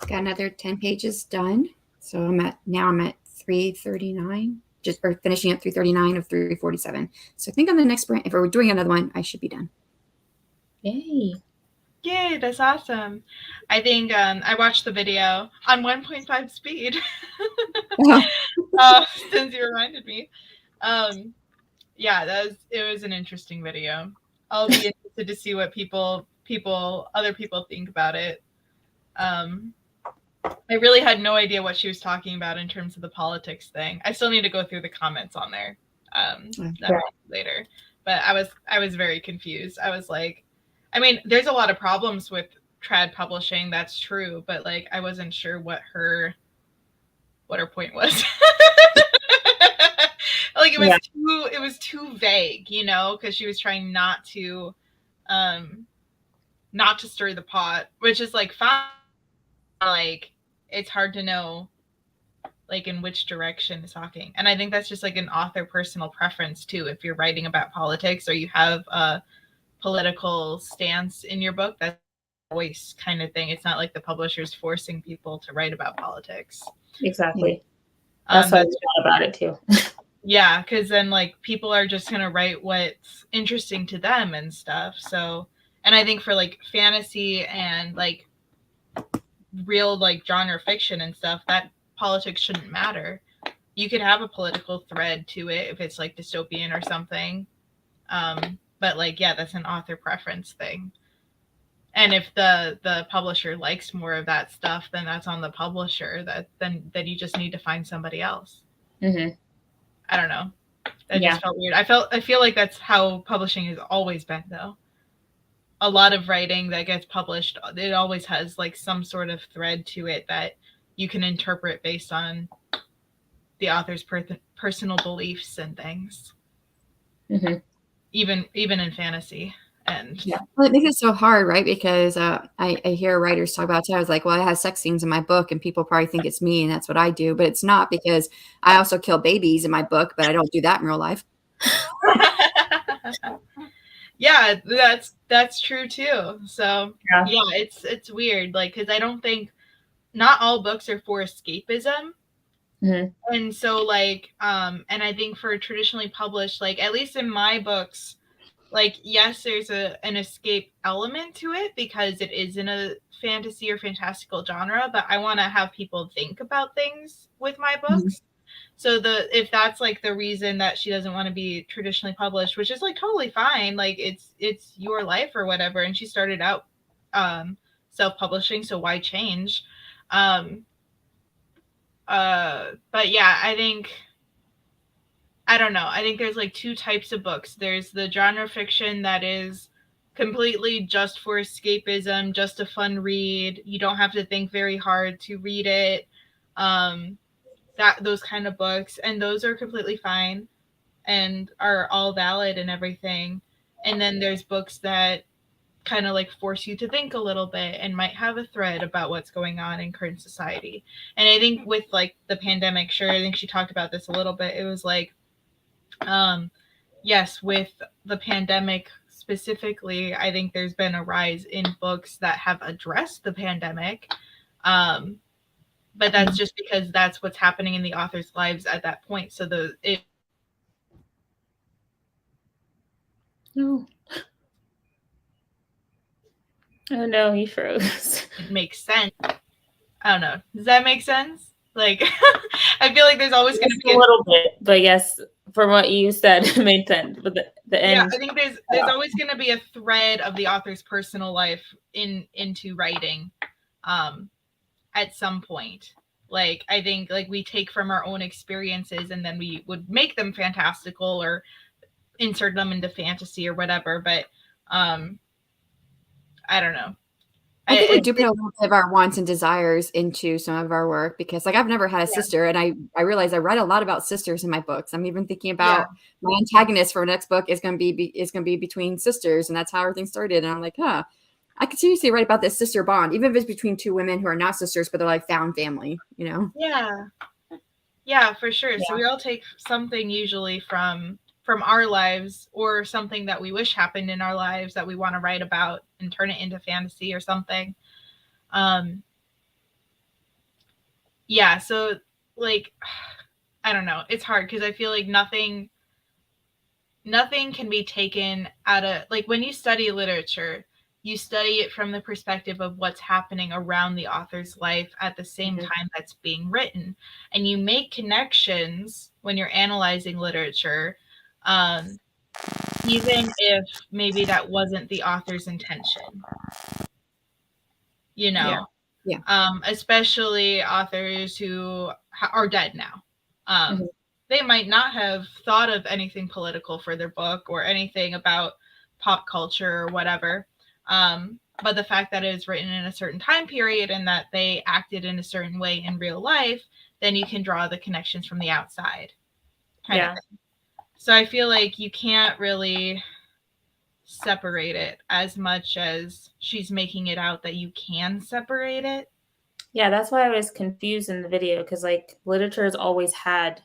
Got another 10 pages done. So I'm at 339, or finishing at 339 of 347. So I think on the next sprint, if we're doing another one, I should be done. Yay. Yay, that's awesome. I think I watched the video on 1.5 speed. Since you reminded me. Yeah, it was an interesting video. I'll be interested to see what other people think about it. I really had no idea what she was talking about in terms of the politics thing. I still need to go through the comments on there later. But I was very confused. I was like, I mean, there's a lot of problems with trad publishing, that's true, but like I wasn't sure what her point was. Like it was too vague, you know, because she was trying not to stir the pot, which is like fine. Like it's hard to know like in which direction it's talking. And I think that's just like an author personal preference too. If you're writing about politics or you have a political stance in your book, that's a voice kind of thing. It's not like the publisher's forcing people to write about politics. Exactly. That's how I thought about it too. Yeah, because then like people are just gonna write what's interesting to them and stuff. So, and I think for like fantasy and like real like genre fiction and stuff, that politics shouldn't matter. You could have a political thread to it if it's like dystopian or something. But like, yeah, that's an author preference thing. And if the publisher likes more of that stuff, then that's on the publisher. Then you just need to find somebody else. Mm-hmm. I don't know. That just felt weird. I feel like that's how publishing has always been, though. A lot of writing that gets published, it always has like some sort of thread to it that you can interpret based on the author's personal beliefs and things. Mm-hmm. Even in fantasy. And well, it makes it so hard, right? Because I hear writers talk about it. I was like, well, I have sex scenes in my book and people probably think it's me and that's what I do, but it's not, because I also kill babies in my book, but I don't do that in real life. Yeah, that's true too. So yeah, it's weird, like, because I don't think not all books are for escapism. Mm-hmm. And so like and I think for traditionally published, like at least in my books, like, yes, there's an escape element to it because it is in a fantasy or fantastical genre, but I want to have people think about things with my books. Mm-hmm. So if that's like the reason that she doesn't want to be traditionally published, which is like totally fine, like it's your life or whatever, and she started out self-publishing, so why change? But yeah, I don't know. I think there's like two types of books. There's the genre fiction that is completely just for escapism, just a fun read. You don't have to think very hard to read it. Those kind of books, and those are completely fine and are all valid and everything. And then there's books that kind of like force you to think a little bit and might have a thread about what's going on in current society. And I think with like the pandemic, sure, I think she talked about this a little bit. It was like, yes, with the pandemic specifically, I think there's been a rise in books that have addressed the pandemic. But that's just because that's what's happening in the author's lives at that point. So Oh no, he froze. It makes sense. I don't know. Does that make sense? Like, I feel like there's always going to be a little bit, but yes, from what you said, it made sense. But the end. Yeah, I think there's always going to be a thread of the author's personal life into writing, at some point. Like, I think like we take from our own experiences and then we would make them fantastical or insert them into fantasy or whatever. But I don't know. I think we do put a little bit of our wants and desires into some of our work, because like I've never had a sister, and I realize I write a lot about sisters in my books. I'm even thinking about my antagonist for our next book is going to be between sisters, and that's how everything started. And I'm like, I could seriously write about this sister bond, even if it's between two women who are not sisters, but they're like found family, you know? Yeah, for sure. Yeah. So we all take something usually from from our lives, or something that we wish happened in our lives that we want to write about and turn it into fantasy or something. Yeah, so like, I don't know, it's hard because I feel like nothing can be taken out of, like, when you study literature, you study it from the perspective of what's happening around the author's life at the same time that's being written. And you make connections when you're analyzing literature, even if maybe that wasn't the author's intention. You know? Yeah. Especially authors who are dead now. They might not have thought of anything political for their book or anything about pop culture or whatever. But the fact that it was written in a certain time period and that they acted in a certain way in real life, then you can draw the connections from the outside. Kind of thing. So I feel like you can't really separate it as much as she's making it out that you can separate it. Yeah, that's why I was confused in the video, because like literature has always had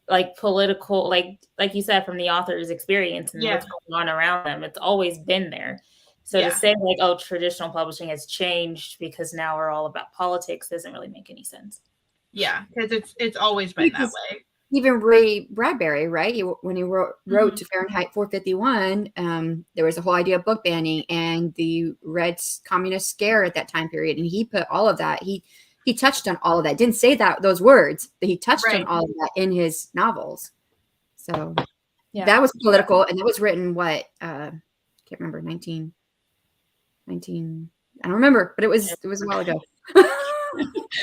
like political, like you said, from the author's experience and what's going on around them. It's always been there. So to say like, oh, traditional publishing has changed because now we're all about politics doesn't really make any sense. Yeah, because it's always been that way. Even Ray Bradbury, right? When he wrote to Fahrenheit 451, there was a whole idea of book banning and the Red Communist scare at that time period, and he put all of that. He touched on all of that. Didn't say those words, but he touched on all of that in his novels. So that was political, and it was written what? Can't remember, 19. I don't remember, but it was a while ago.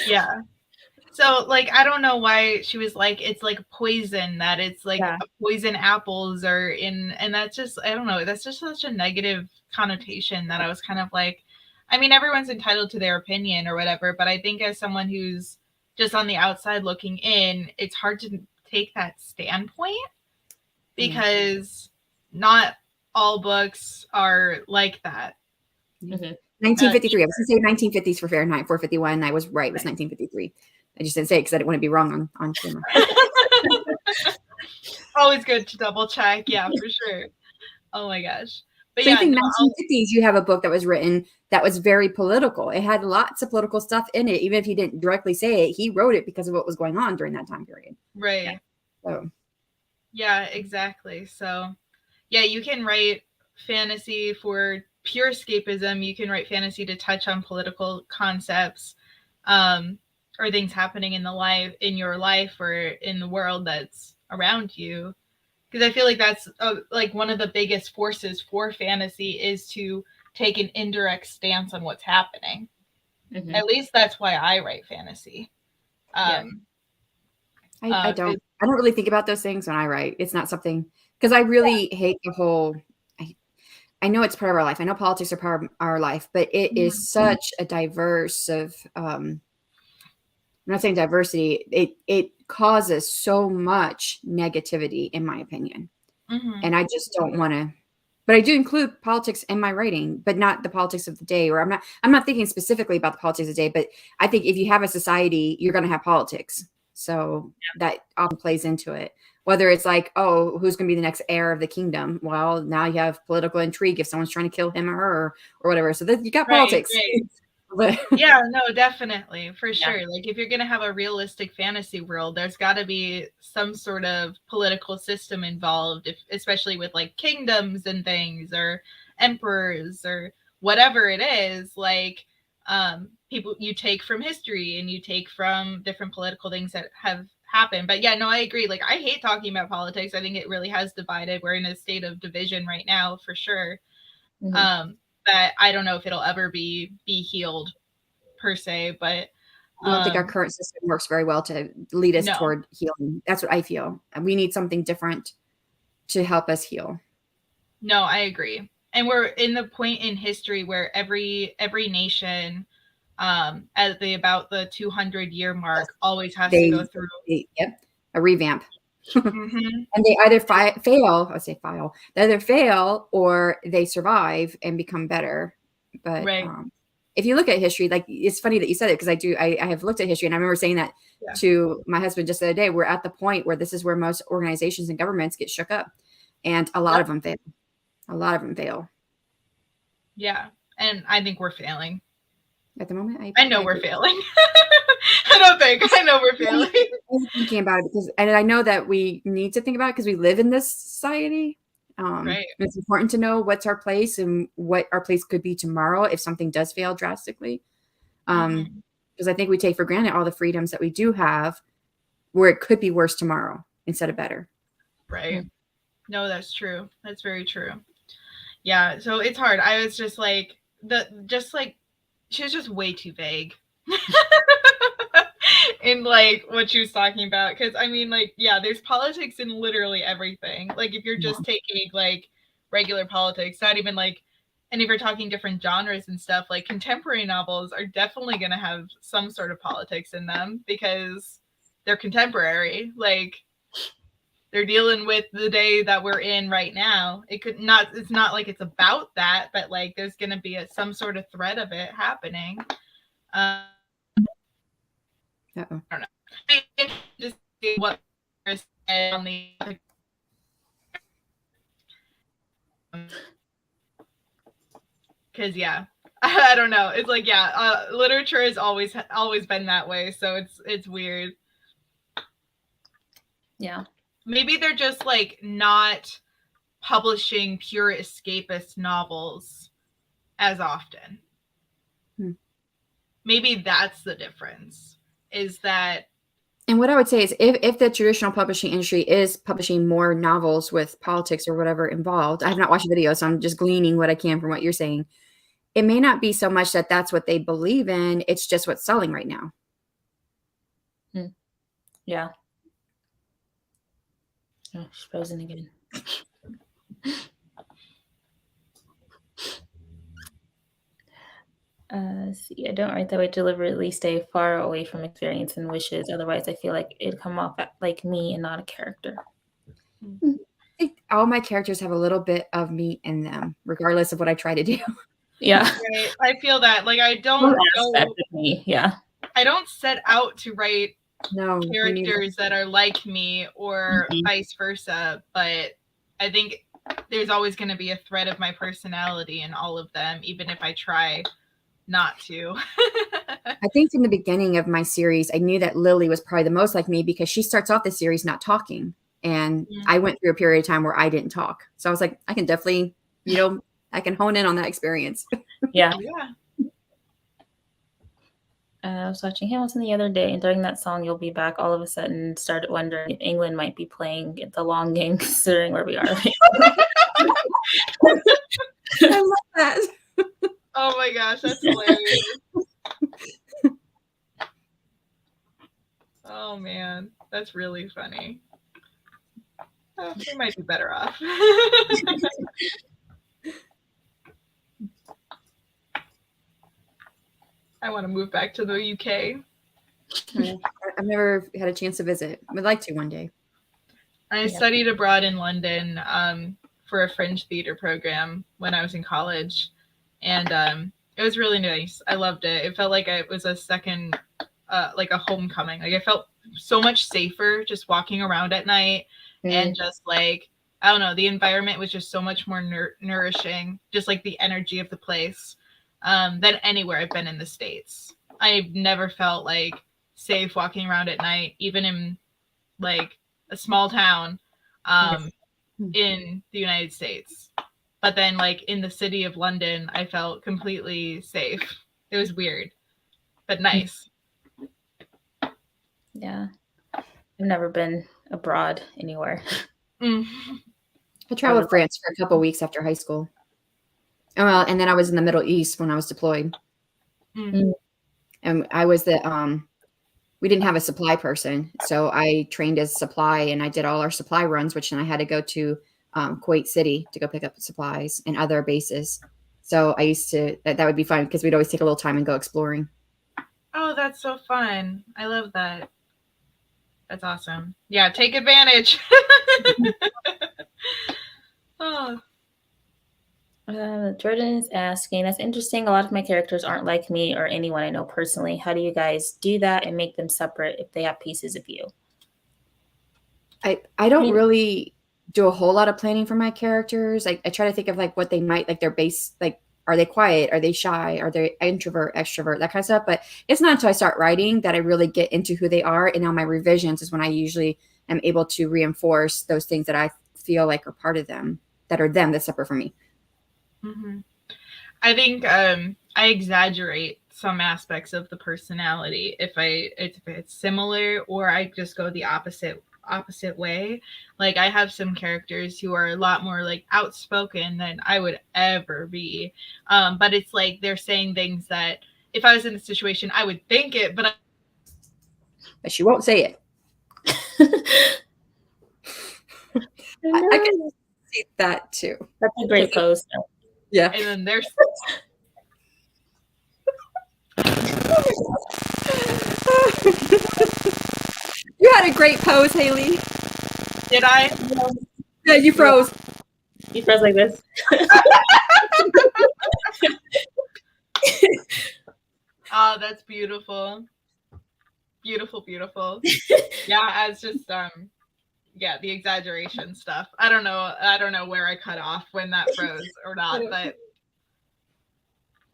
Yeah. So, like, I don't know why she was like, it's like poison, that it's like poison apples are in, and that's just, I don't know, that's just such a negative connotation that I was kind of like, I mean, everyone's entitled to their opinion or whatever, but I think as someone who's just on the outside looking in, it's hard to take that standpoint because not all books are like that. 1953. I was going to say 1950s for Fahrenheit 451. I was right. It was 1953. I just didn't say it because I didn't want to be wrong on camera. Always good to double check. Yeah, for sure. Oh my gosh. But so I think 1950s, you have a book that was written that was very political. It had lots of political stuff in it. Even if he didn't directly say it, he wrote it because of what was going on during that time period. Right. So. Yeah, exactly. So, yeah, you can write fantasy for pure escapism. You can write fantasy to touch on political concepts. Or things happening in your life or in the world that's around you. Because I feel like that's like one of the biggest forces for fantasy is to take an indirect stance on what's happening. At least that's why I write fantasy. I don't really think about those things when I write. It's not something, because I really hate the whole, I know it's part of our life. I know politics are part of our life, but it is such a diverse of, I'm not saying diversity. It causes so much negativity, in my opinion, and I just don't want to. But I do include politics in my writing, but not the politics of the day. Or I'm not thinking specifically about the politics of the day. But I think if you have a society, you're going to have politics. So that often plays into it. Whether it's like, oh, who's going to be the next heir of the kingdom? Well, now you have political intrigue if someone's trying to kill him or her or whatever. So you got politics. Right. Yeah, no, definitely, for sure. Like, if you're going to have a realistic fantasy world, there's got to be some sort of political system involved, especially with like kingdoms and things or emperors or whatever it is. Like, people you take from history and you take from different political things that have happened. But yeah, no, I agree. Like, I hate talking about politics. I think it really has divided. We're in a state of division right now, for sure. That I don't know if it'll ever be healed per se, but I don't think our current system works very well to lead us toward healing. That's what I feel. And we need something different to help us heal. No, I agree. And we're in the point in history where every nation at about the 200-year mark always has to go through a revamp. And they either fail. They either fail or they survive and become better. But if you look at history, like it's funny that you said it because I have looked at history and I remember saying that to my husband just the other day. We're at the point where this is where most organizations and governments get shook up, and a lot of them fail. A lot of them fail. Yeah, and I think we're failing. At the moment, I know we're failing. I know we're failing. I'm thinking about it and I know that we need to think about it because we live in this society. Right. It's important to know what's our place and what our place could be tomorrow if something does fail drastically. Because I think we take for granted all the freedoms that we do have, where it could be worse tomorrow instead of better. Right. No, that's true. That's very true. Yeah. So it's hard. I was just like she was just way too vague in like what she was talking about. Because I mean, like, yeah, there's politics in literally everything. Like if you're just taking like regular politics, not even like, and if you're talking different genres and stuff, like contemporary novels are definitely going to have some sort of politics in them because they're contemporary. Like they're dealing with the day that we're in right now. It's not like it's about that, but like there's going to be some sort of thread of it happening. I don't know. Just see what is on the because I don't know. It's like literature has always been that way, so it's weird. Yeah. Maybe they're just like not publishing pure escapist novels as often. Maybe that's the difference. Is that? And what I would say is if the traditional publishing industry is publishing more novels with politics or whatever involved, I have not watched the video, so I'm just gleaning what I can from what you're saying. It may not be so much that that's what they believe in. It's just what's selling right now. Yeah. Oh, she's frozen again. See, I don't write that way to deliberately stay far away from experience and wishes. Otherwise, I feel like it'd come off like me and not a character. I think all my characters have a little bit of me in them, regardless of what I try to do. Yeah. Right. I feel that. Like I don't aspect of me. Yeah. I don't set out to write No characters that are like me or vice versa, but I think there's always going to be a thread of my personality in all of them, even if I try not to. I think from the beginning of my series, I knew that Lily was probably the most like me because she starts off the series not talking. And I went through a period of time where I didn't talk. So I was like, I can definitely, I can hone in on that experience. Yeah. I was watching Hamilton the other day, and during that song, "You'll Be Back," all of a sudden started wondering if England might be playing the long game considering where we are. I love that. Oh my gosh, that's hilarious. Oh man, that's really funny. Oh, we might be better off. I want to move back to the UK. I've never had a chance to visit. I'd like to one day. I studied abroad in London for a fringe theater program when I was in college. And it was really nice. I loved it. It felt like it was a second, like a homecoming. Like I felt so much safer just walking around at night and just like, I don't know, the environment was just so much more nourishing, just like the energy of the place than anywhere I've been in the States. I've never felt like safe walking around at night, even in like a small town in the United States. But then like in the city of London, I felt completely safe. It was weird, but nice. Yeah. I've never been abroad anywhere. I traveled to France for a couple of weeks after high school. Well, and then I was in the Middle East when I was deployed. And I was we didn't have a supply person. So I trained as supply and I did all our supply runs, which then I had to go to Kuwait City to go pick up supplies and other bases. So I used to, that would be fun because we'd always take a little time and go exploring. Oh, that's so fun. I love that. That's awesome. Yeah, take advantage. Oh. Jordan is asking, that's interesting. A lot of my characters aren't like me or anyone I know personally. How do you guys do that and make them separate if they have pieces of you? I don't really do a whole lot of planning for my characters. I try to think of like what they might, like their base, like are they quiet? Are they shy? Are they introvert, extrovert, that kind of stuff? But it's not until I start writing that I really get into who they are. And on my revisions is when I usually am able to reinforce those things that I feel like are part of them, that are them, that's separate from me. Mm-hmm. I think I exaggerate some aspects of the personality if it's similar, or I just go the opposite way. Like I have some characters who are a lot more like outspoken than I would ever be, but it's like they're saying things that if I was in the situation I would think it, but she won't say it. I can see that too. That's a great pose. Yeah. And then there's You had a great pose, Haley. Did I? Yeah, you froze. You froze like this. Oh, that's beautiful. Beautiful. Yeah, it's just the exaggeration stuff. I don't know where I cut off when that froze or not, but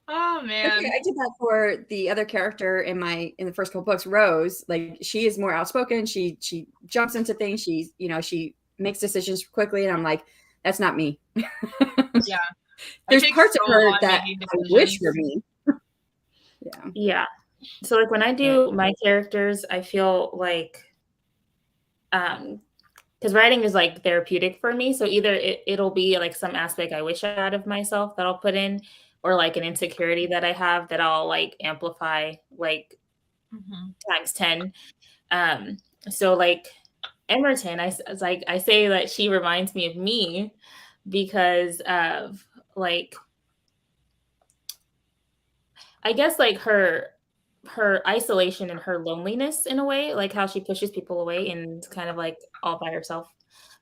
oh man. I did that for the other character in the first couple books, Rose. Like she is more outspoken. She jumps into things. She makes decisions quickly, and I'm like, that's not me. Yeah. There's parts of her that I wish were me. Yeah. So like when I do my characters, I feel like because writing is like therapeutic for me. So either it'll be like some aspect I wish I had of myself that I'll put in, or like an insecurity that I have that I'll like amplify like times 10. So like Emerton, I say that she reminds me of me because of like, I guess like her isolation and her loneliness in a way, like how she pushes people away and kind of like all by herself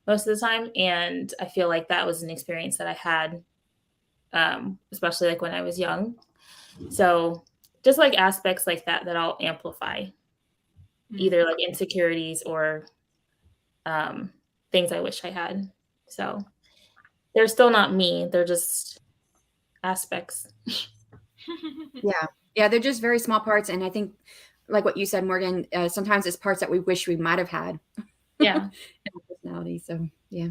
most of the time. And I feel like that was an experience that I had, especially like when I was young. So just like aspects like that I'll amplify, either like insecurities or things I wish I had. So they're still not me. They're just aspects. Yeah, they're just very small parts. And I think like what you said, Morgan, sometimes it's parts that we wish we might have had. Yeah. Personality. So yeah.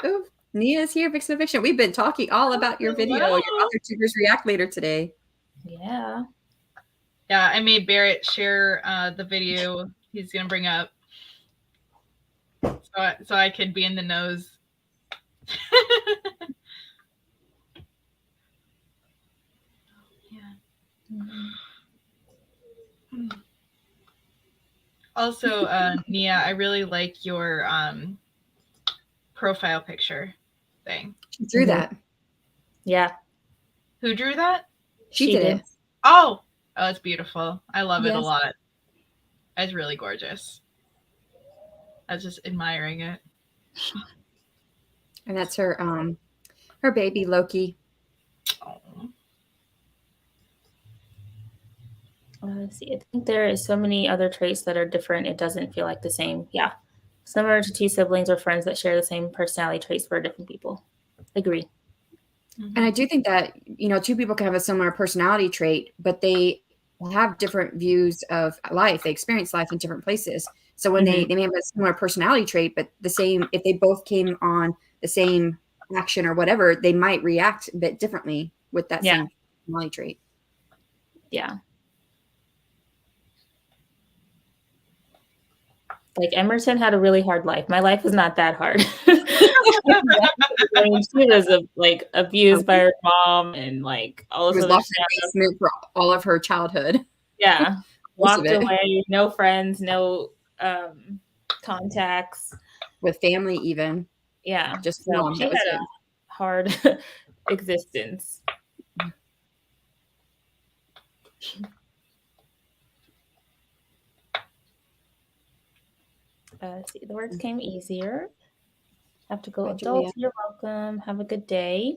Oh, Nia's here, Vixen Fiction. We've been talking all about your video, your Author Tubers React later today. Yeah. Yeah, I made Barrett share the video he's gonna bring up, so I could be in the nose. Also, Nia, I really like your profile picture thing. She drew that. Yeah. Who drew that? She did it. Oh, it's beautiful. I love it a lot. It's really gorgeous. I was just admiring it. And that's her baby Loki. Let's see. I think there is so many other traits that are different. It doesn't feel like the same. Yeah. Similar to two siblings or friends that share the same personality traits but are different people. Agree. And I do think that, two people can have a similar personality trait, but they have different views of life. They experience life in different places. So when they may have a similar personality trait, but the same, if they both came on the same action or whatever, they might react a bit differently with that same personality trait. Yeah. Like Emerson had a really hard life. My life was not that hard. I mean, she was like abused by her mom and like all of was locked in the basement for all of her childhood. Yeah. Walked away, no friends, no contacts. With family even. Yeah. Just so mom. She had a hard existence. See, the words came easier. Have to go adults. You're welcome. Have a good day.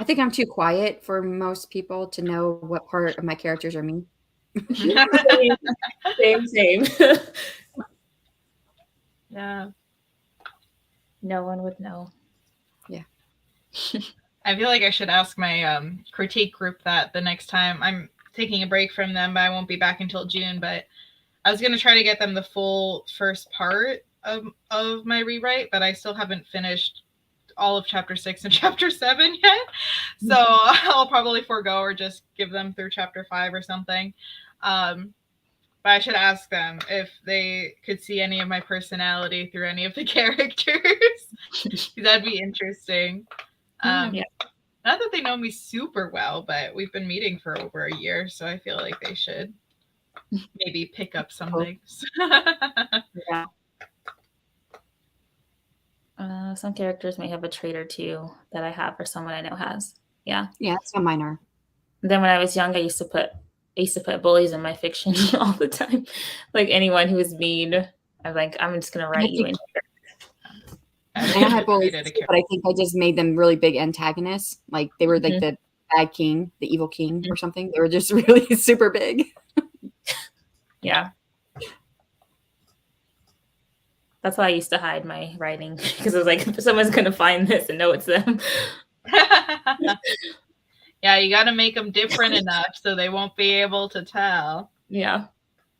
I think I'm too quiet for most people to know what part of my characters are me. Same. Yeah. No one would know. Yeah. I feel like I should ask my critique group that the next time. I'm taking a break from them, but I won't be back until June. But I was going to try to get them the full first part of my rewrite, but I still haven't finished all of chapter 6 and chapter 7 yet. So I'll probably forego or just give them through chapter 5 or something. But I should ask them if they could see any of my personality through any of the characters. That'd be interesting. Yeah. Not that they know me super well, but we've been meeting for over a year, so I feel like they should maybe pick up some things. Yeah. Some characters may have a trait or two that I have or someone I know has. Yeah. Yeah, that's how mine are. Then when I was young, I used to put bullies in my fiction all the time. Like anyone who was mean, I'm like, I'm just gonna write you in here. And I had bullies too, but I think I just made them really big antagonists. Like they were like the bad king, the evil king or something. They were just really super big. Yeah. That's why I used to hide my writing, because I was like, someone's gonna find this and know it's them. Yeah, you got to make them different enough so they won't be able to tell. Yeah.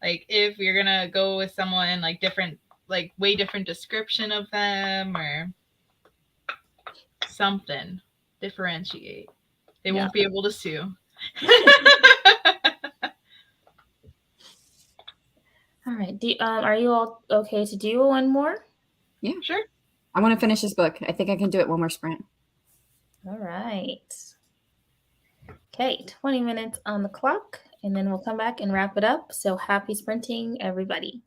Like if you're gonna go with someone like different, like way different description of them or something, differentiate. They won't be able to sue. All right. Are you all okay to do one more? Yeah, sure. I want to finish this book. I think I can do it one more sprint. All right. Okay, 20 minutes on the clock, and then we'll come back and wrap it up. So happy sprinting, everybody.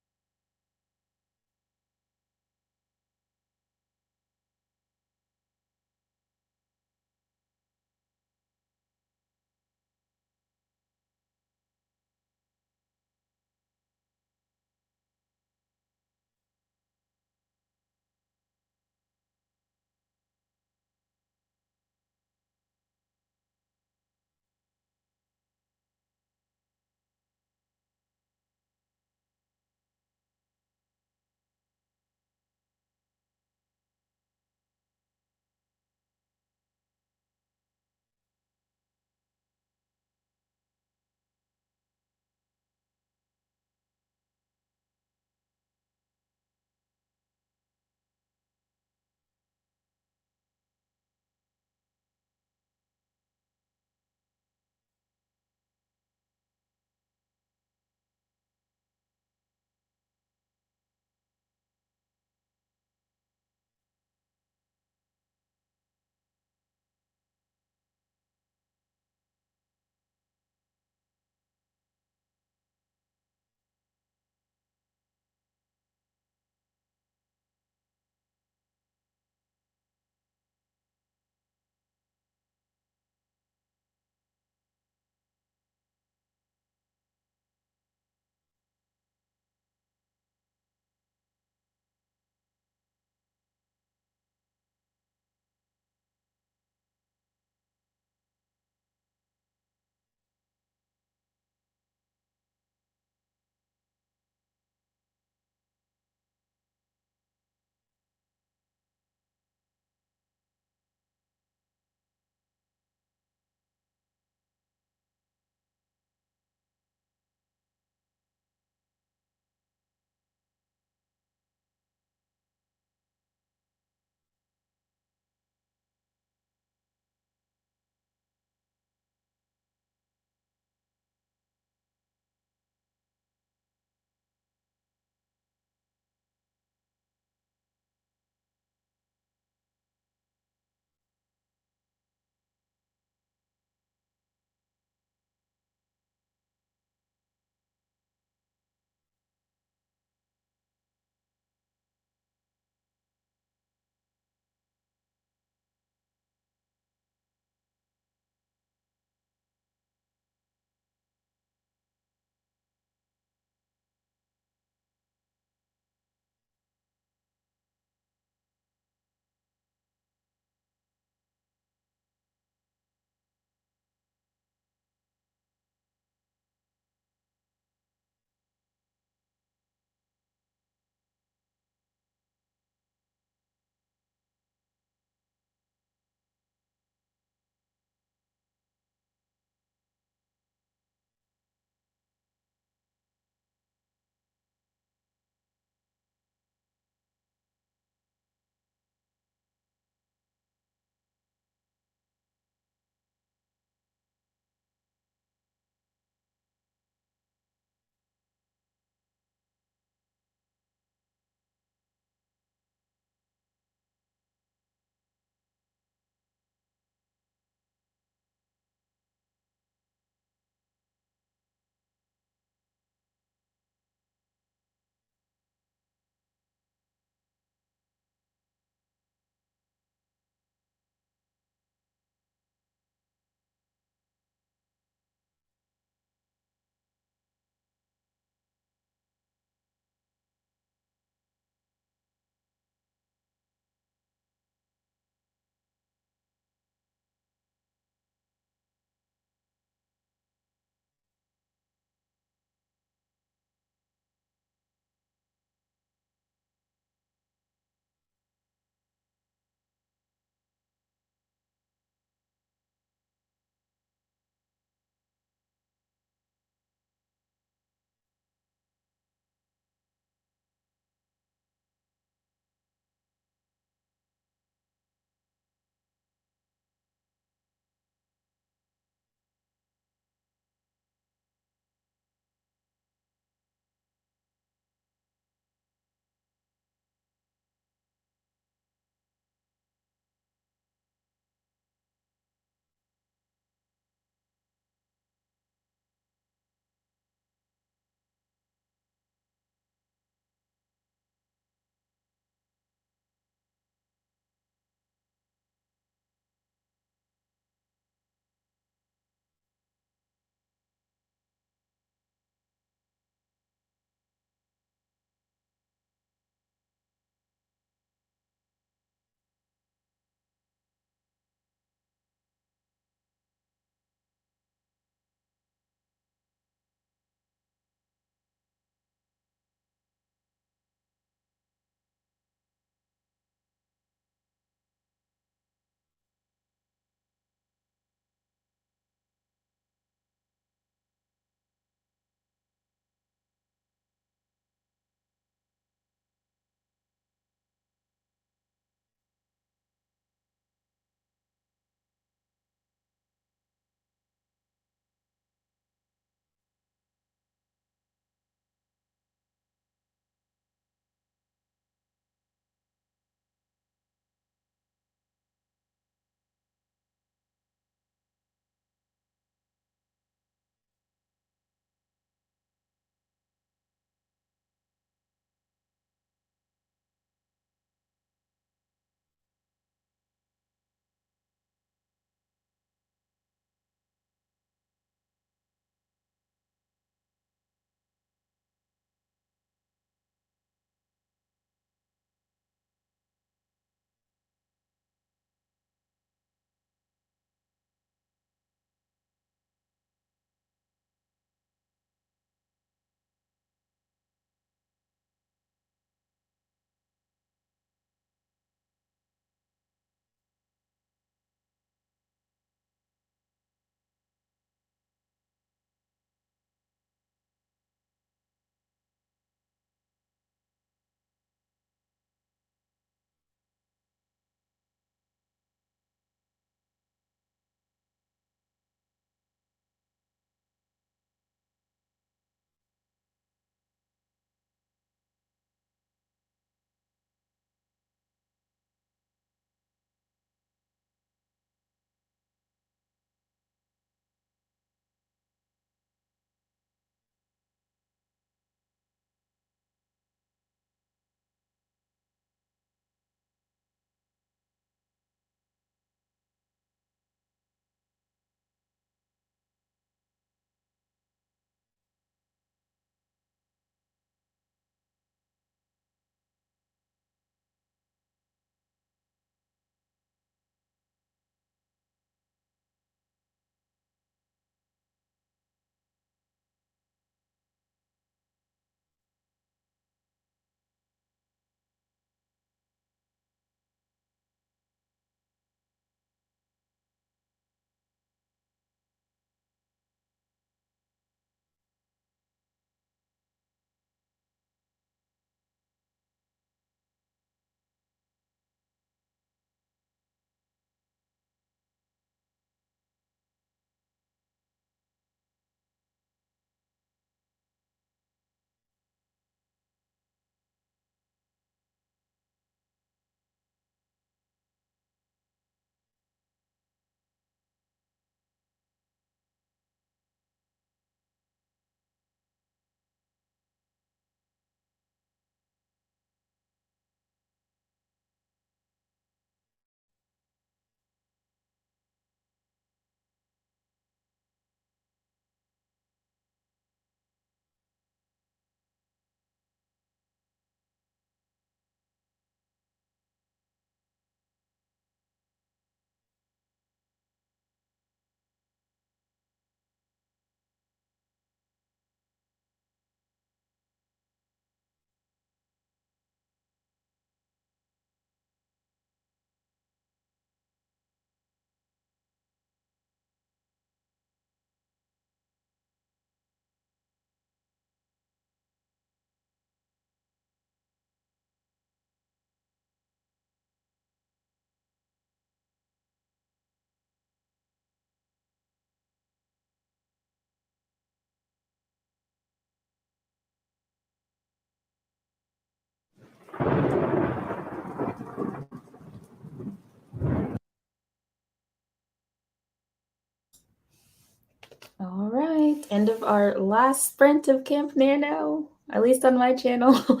end of our last sprint of Camp Nano, at least on my channel.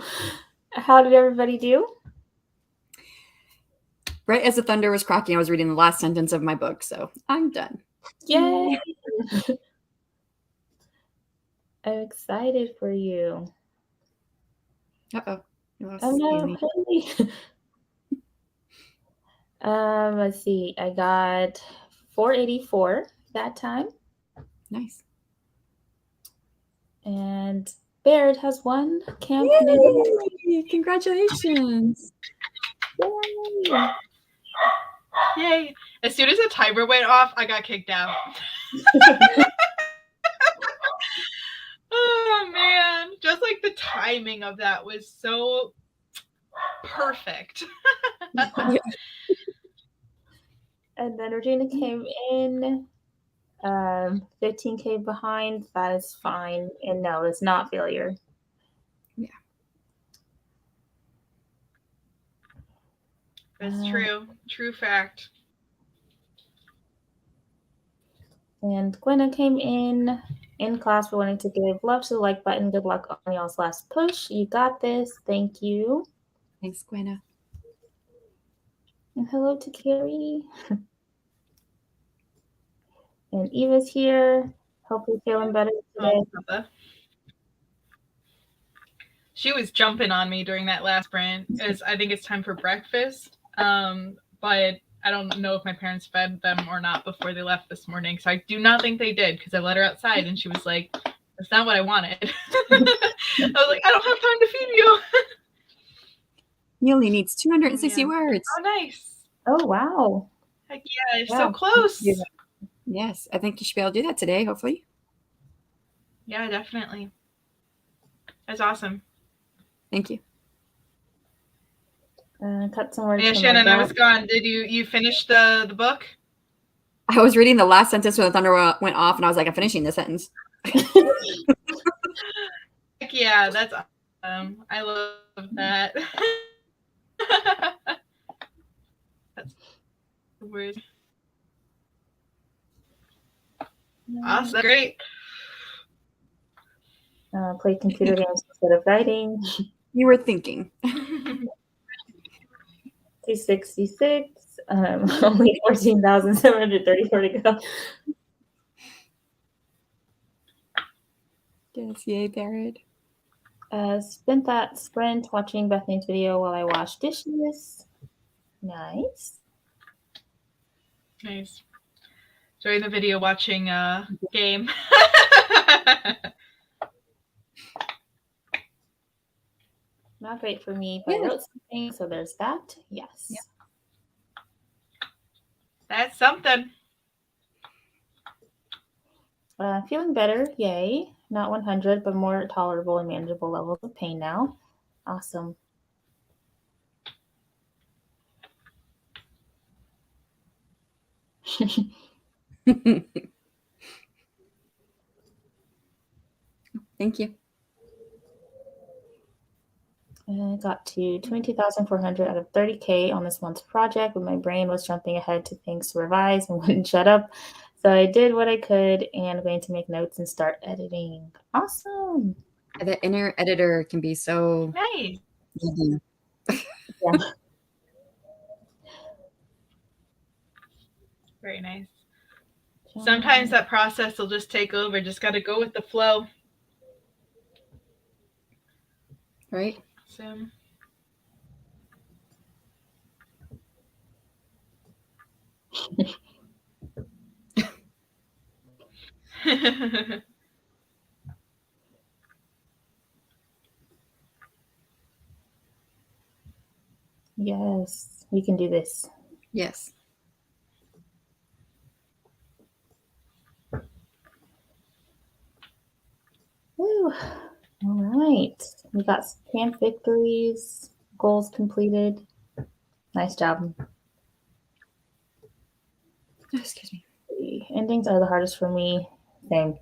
How did everybody do? Right as the thunder was cracking, I was reading the last sentence of my book, so I'm done. Yay! I'm excited for you. Uh-oh. Oh no, Haley. Let's see. I got 484 that time. Nice. And Barrett has won Camp Yay! Nanowrimo. Congratulations. Yay! Yay. As soon as the timer went off, I got kicked out. Oh, man. Just like the timing of that was so perfect. And then Regina came in 15K behind. That is fine. And no, it's not failure. Yeah. That's true. True fact. And Gwenna came in class for wanting to give love to the like button. Good luck on y'all's last push. You got this. Thank you. Thanks, Gwenna. And hello to Carrie. And Eva's here. Hopefully feeling better today. Oh, she was jumping on me during that last sprint. I think it's time for breakfast. But I don't know if my parents fed them or not before they left this morning. So I do not think they did because I let her outside and she was like, that's not what I wanted. I was like, I don't have time to feed you. He only needs 260 words. Oh, nice. Oh, wow. Heck yeah, you're Wow. so close. Yes, I think you should be able to do that today, hopefully. Yeah, definitely. That's awesome. Thank you. Cut some words. Yeah, from Shannon, my I was gone. Did you finish the book? I was reading the last sentence when the thunder went off, and I was like, I'm finishing this sentence. Heck yeah, that's awesome. I love that. That's weird. Awesome. Great. Play computer games instead of writing. You were thinking. 266. Only 14,734 to go. Yes, yay, Barrett. Spent that sprint watching Bethany's video while I washed dishes. Nice. Nice. During the video watching game. Not great for me, but I wrote something, so there's that. Yes. Yeah. That's something. Feeling better, yay. Not 100, but more tolerable and manageable levels of pain now. Awesome. Thank you. I got to 22,400 out of 30K on this month's project, but my brain was jumping ahead to things to revise and wouldn't shut up. So I did what I could, and I'm going to make notes and start editing. Awesome. The inner editor can be so Nice. easy. Yeah. Very nice. Sometimes that process will just take over. Just got to go with the flow. Right? So. Yes, we can do this. Yes. Woo. All right. We got camp victories, goals completed. Nice job. Excuse me. The endings are the hardest for me. Same.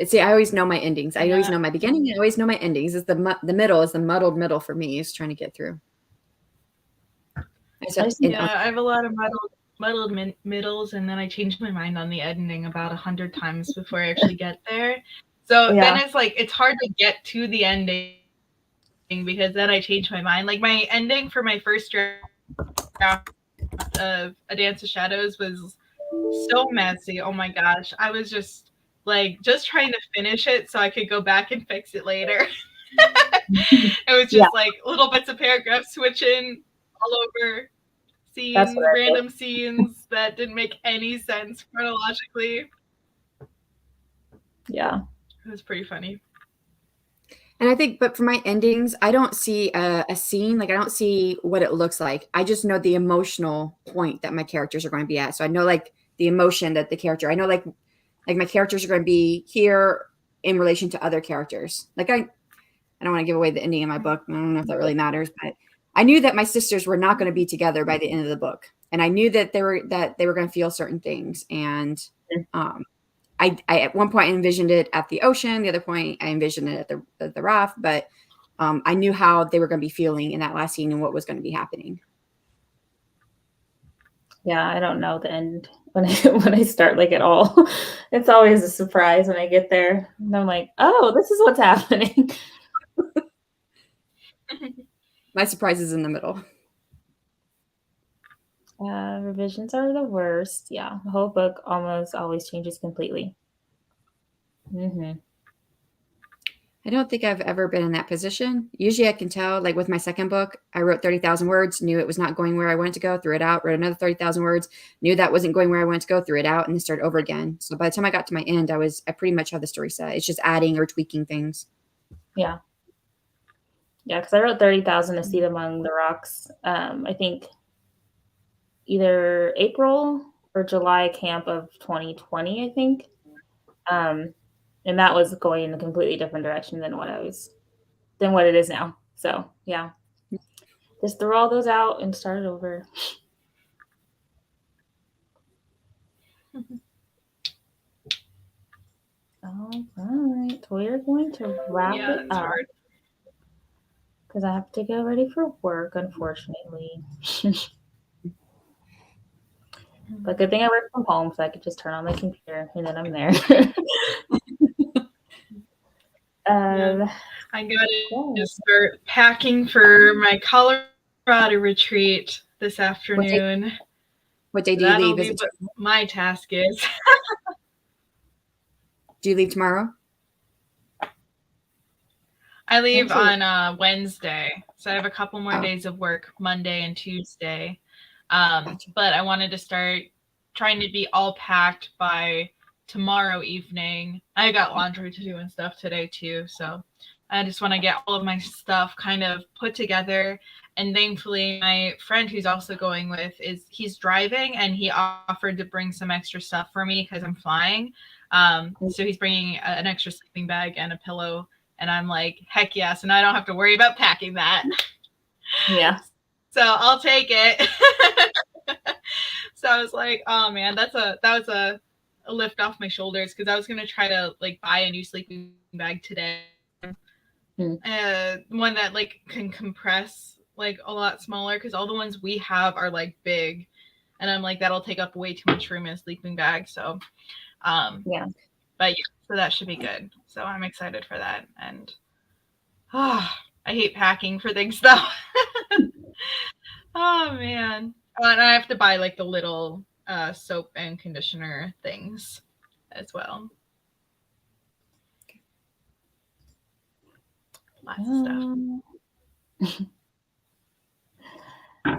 See, I always know my endings. I always know my beginning. I always know my endings. It's the middle is the muddled middle for me. Is trying to get through. I have a lot of muddled middles, and then I change my mind on the ending about 100 times before I actually get there. So then it's like it's hard to get to the ending because then I change my mind. Like my ending for my first draft of A Dance of Shadows was so messy. Oh my gosh. I was just trying to finish it so I could go back and fix it later. It was just like little bits of paragraphs switching all over scenes, random scenes that didn't make any sense chronologically. Yeah. It was pretty funny. And I think, but for my endings, I don't see a scene. Like, I don't see what it looks like. I just know the emotional point that my characters are going to be at. So I know like the emotion that the character, I know like my characters are going to be here in relation to other characters. Like I don't want to give away the ending of my book. I don't know if that really matters, but I knew that my sisters were not going to be together by the end of the book. And I knew that they were going to feel certain things. And I at one point envisioned it at the ocean. The other point I envisioned it at the raft, but I knew how they were going to be feeling in that last scene and what was going to be happening. Yeah, I don't know the end when I start like at all. It's always a surprise when I get there. And I'm like, oh, this is what's happening. My surprise is in the middle. Revisions are the worst. Yeah, the whole book almost always changes completely. Mm-hmm. I don't think I've ever been in that position. Usually I can tell, like with my second book, I wrote 30,000 words, knew it was not going where I wanted to go, threw it out, wrote another 30,000 words, knew that wasn't going where I wanted to go, threw it out, and then started over again. So by the time I got to my end, I pretty much had the story set. It's just adding or tweaking things. Yeah. Yeah, because I wrote 30,000 to Seed Among the Rocks. I think either April or July camp of 2020, I think. And that was going in a completely different direction than what it is now. So yeah. Just threw all those out and started over. All right. We're going to wrap it up. Because I have to get ready for work, unfortunately. But good thing I work from home, so I could just turn on my computer and then I'm there. I gotta start packing for my Colorado retreat this afternoon. What day do you leave? Is what my task is. Do you leave tomorrow? I leave on Wednesday, so I have a couple more days of work, Monday and Tuesday. But I wanted to start trying to be all packed by tomorrow evening. I got laundry to do and stuff today too, so I just want to get all of my stuff kind of put together. And thankfully, my friend who's also going with he's driving, and he offered to bring some extra stuff for me because I'm flying. So he's bringing an extra sleeping bag and a pillow, and I'm like, heck yes, and I don't have to worry about packing that. Yeah. So I'll take it. So I was like, oh man, that was a lift off my shoulders, because I was gonna try to like buy a new sleeping bag today. One that like can compress like a lot smaller, because all the ones we have are like big, and I'm like, that'll take up way too much room in a sleeping bag. So yeah, but yeah, so that should be good. So I'm excited for that. And I hate packing for things though. Oh man. And I have to buy like the little soap and conditioner things as well. Lots of stuff.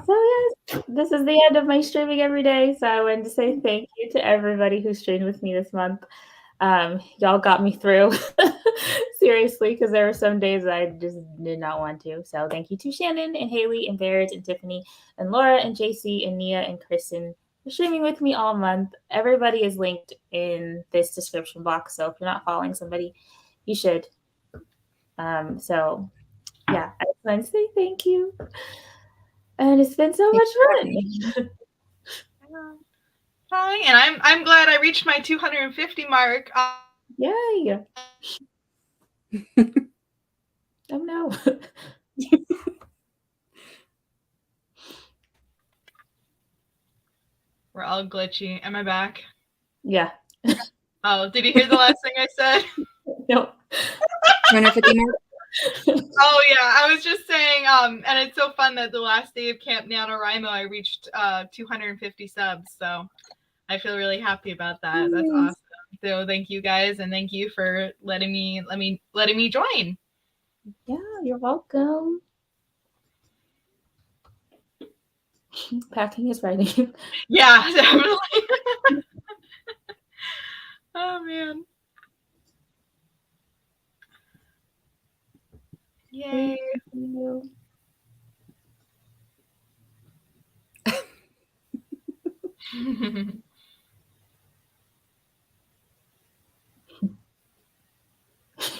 So yes, this is the end of my streaming every day. So I wanted to say thank you to everybody who streamed with me this month. Y'all got me through. Seriously, because there were some days I just did not want to. So thank you to Shannon and Haley and Barrett and Tiffany and Laura and JC and Nia and Kristin for streaming with me all month. Everybody is linked in this description box. So if you're not following somebody, you should. So yeah, I just want to say thank you. And it's been so much fun. Hi, and I'm glad I reached my 250 mark. Yay! Oh no. We're all glitchy. Am I back? Yeah. Oh, did you hear the last thing I said? No. 250 more. Oh yeah, I was just saying, and it's so fun that the last day of Camp Nanowrimo I reached 250 subs, so I feel really happy about that. That's awesome. So thank you guys, and thank you for letting me join. Yeah, you're welcome. Packing is writing. Yeah, definitely. Oh man. Yay.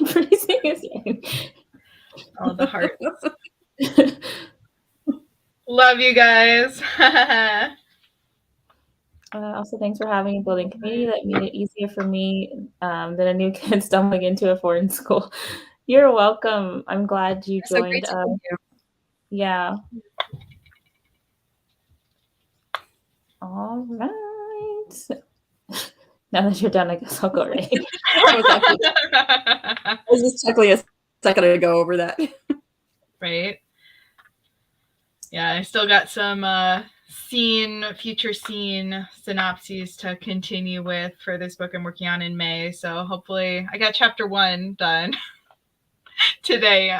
Freezing is All the hearts. Love you guys. Also, thanks for having a building community that made it easier for me than a new kid stumbling into a foreign school. You're welcome. I'm glad you So great joined. to meet you. Yeah. All right. Now that you're done, I guess I'll go right. I was just chuckling a second to go over that. Right. Yeah, I still got some future scene synopses to continue with for this book I'm working on in May. So hopefully I got chapter 1 done today.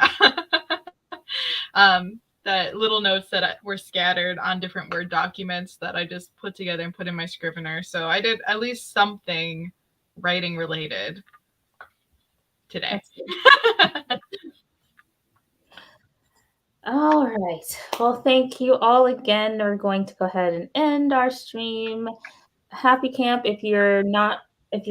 That little notes that were scattered on different Word documents that I just put together and put in my Scrivener. So I did at least something writing related today. All right. Well, thank you all again. We're going to go ahead and end our stream. Happy camp. If you're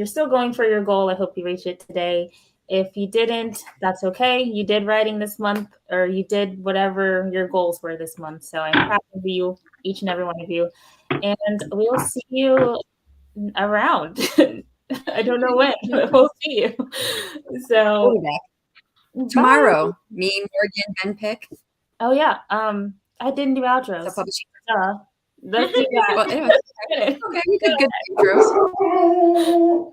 still going for your goal, I hope you reach it today. If you didn't, that's okay. You did writing this month, or you did whatever your goals were this month. So I'm proud of you, each and every one of you. And we'll see you around. I don't know when, but we'll see you. So We'll be back tomorrow. Me, Morgan, Ben Pick. Oh yeah. I didn't do outros. Self-publishing. Let's do that. Well, anyway, okay, we did good intros.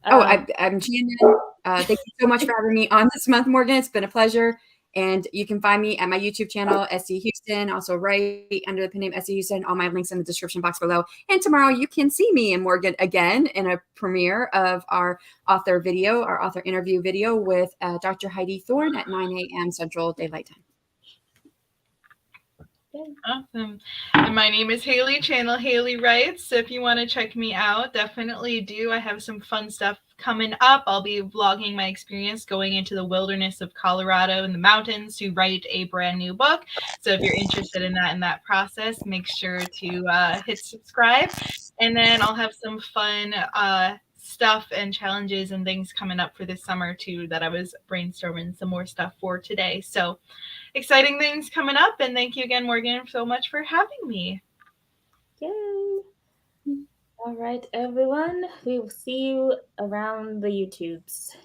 I'm Shannon. Thank you so much for having me on this month, Morgan. It's been a pleasure. And you can find me at my YouTube channel, SC Houston, also right under the pin name SC Houston. All my links in the description box below. And tomorrow you can see me and Morgan again in a premiere of our author interview video with Dr. Heidi Thorne at 9 a.m. Central Daylight Time. Awesome. And my name is Haley, channel Haley Writes. So if you want to check me out, definitely do. I have some fun stuff coming up. I'll be vlogging my experience going into the wilderness of Colorado and the mountains to write a brand new book. So if you're interested in that process, make sure to hit subscribe. And then I'll have some fun stuff and challenges and things coming up for this summer too that I was brainstorming some more stuff for today. So exciting things coming up, and thank you again, Morgan, so much for having me. Yay. All right, everyone. We will see you around the YouTubes.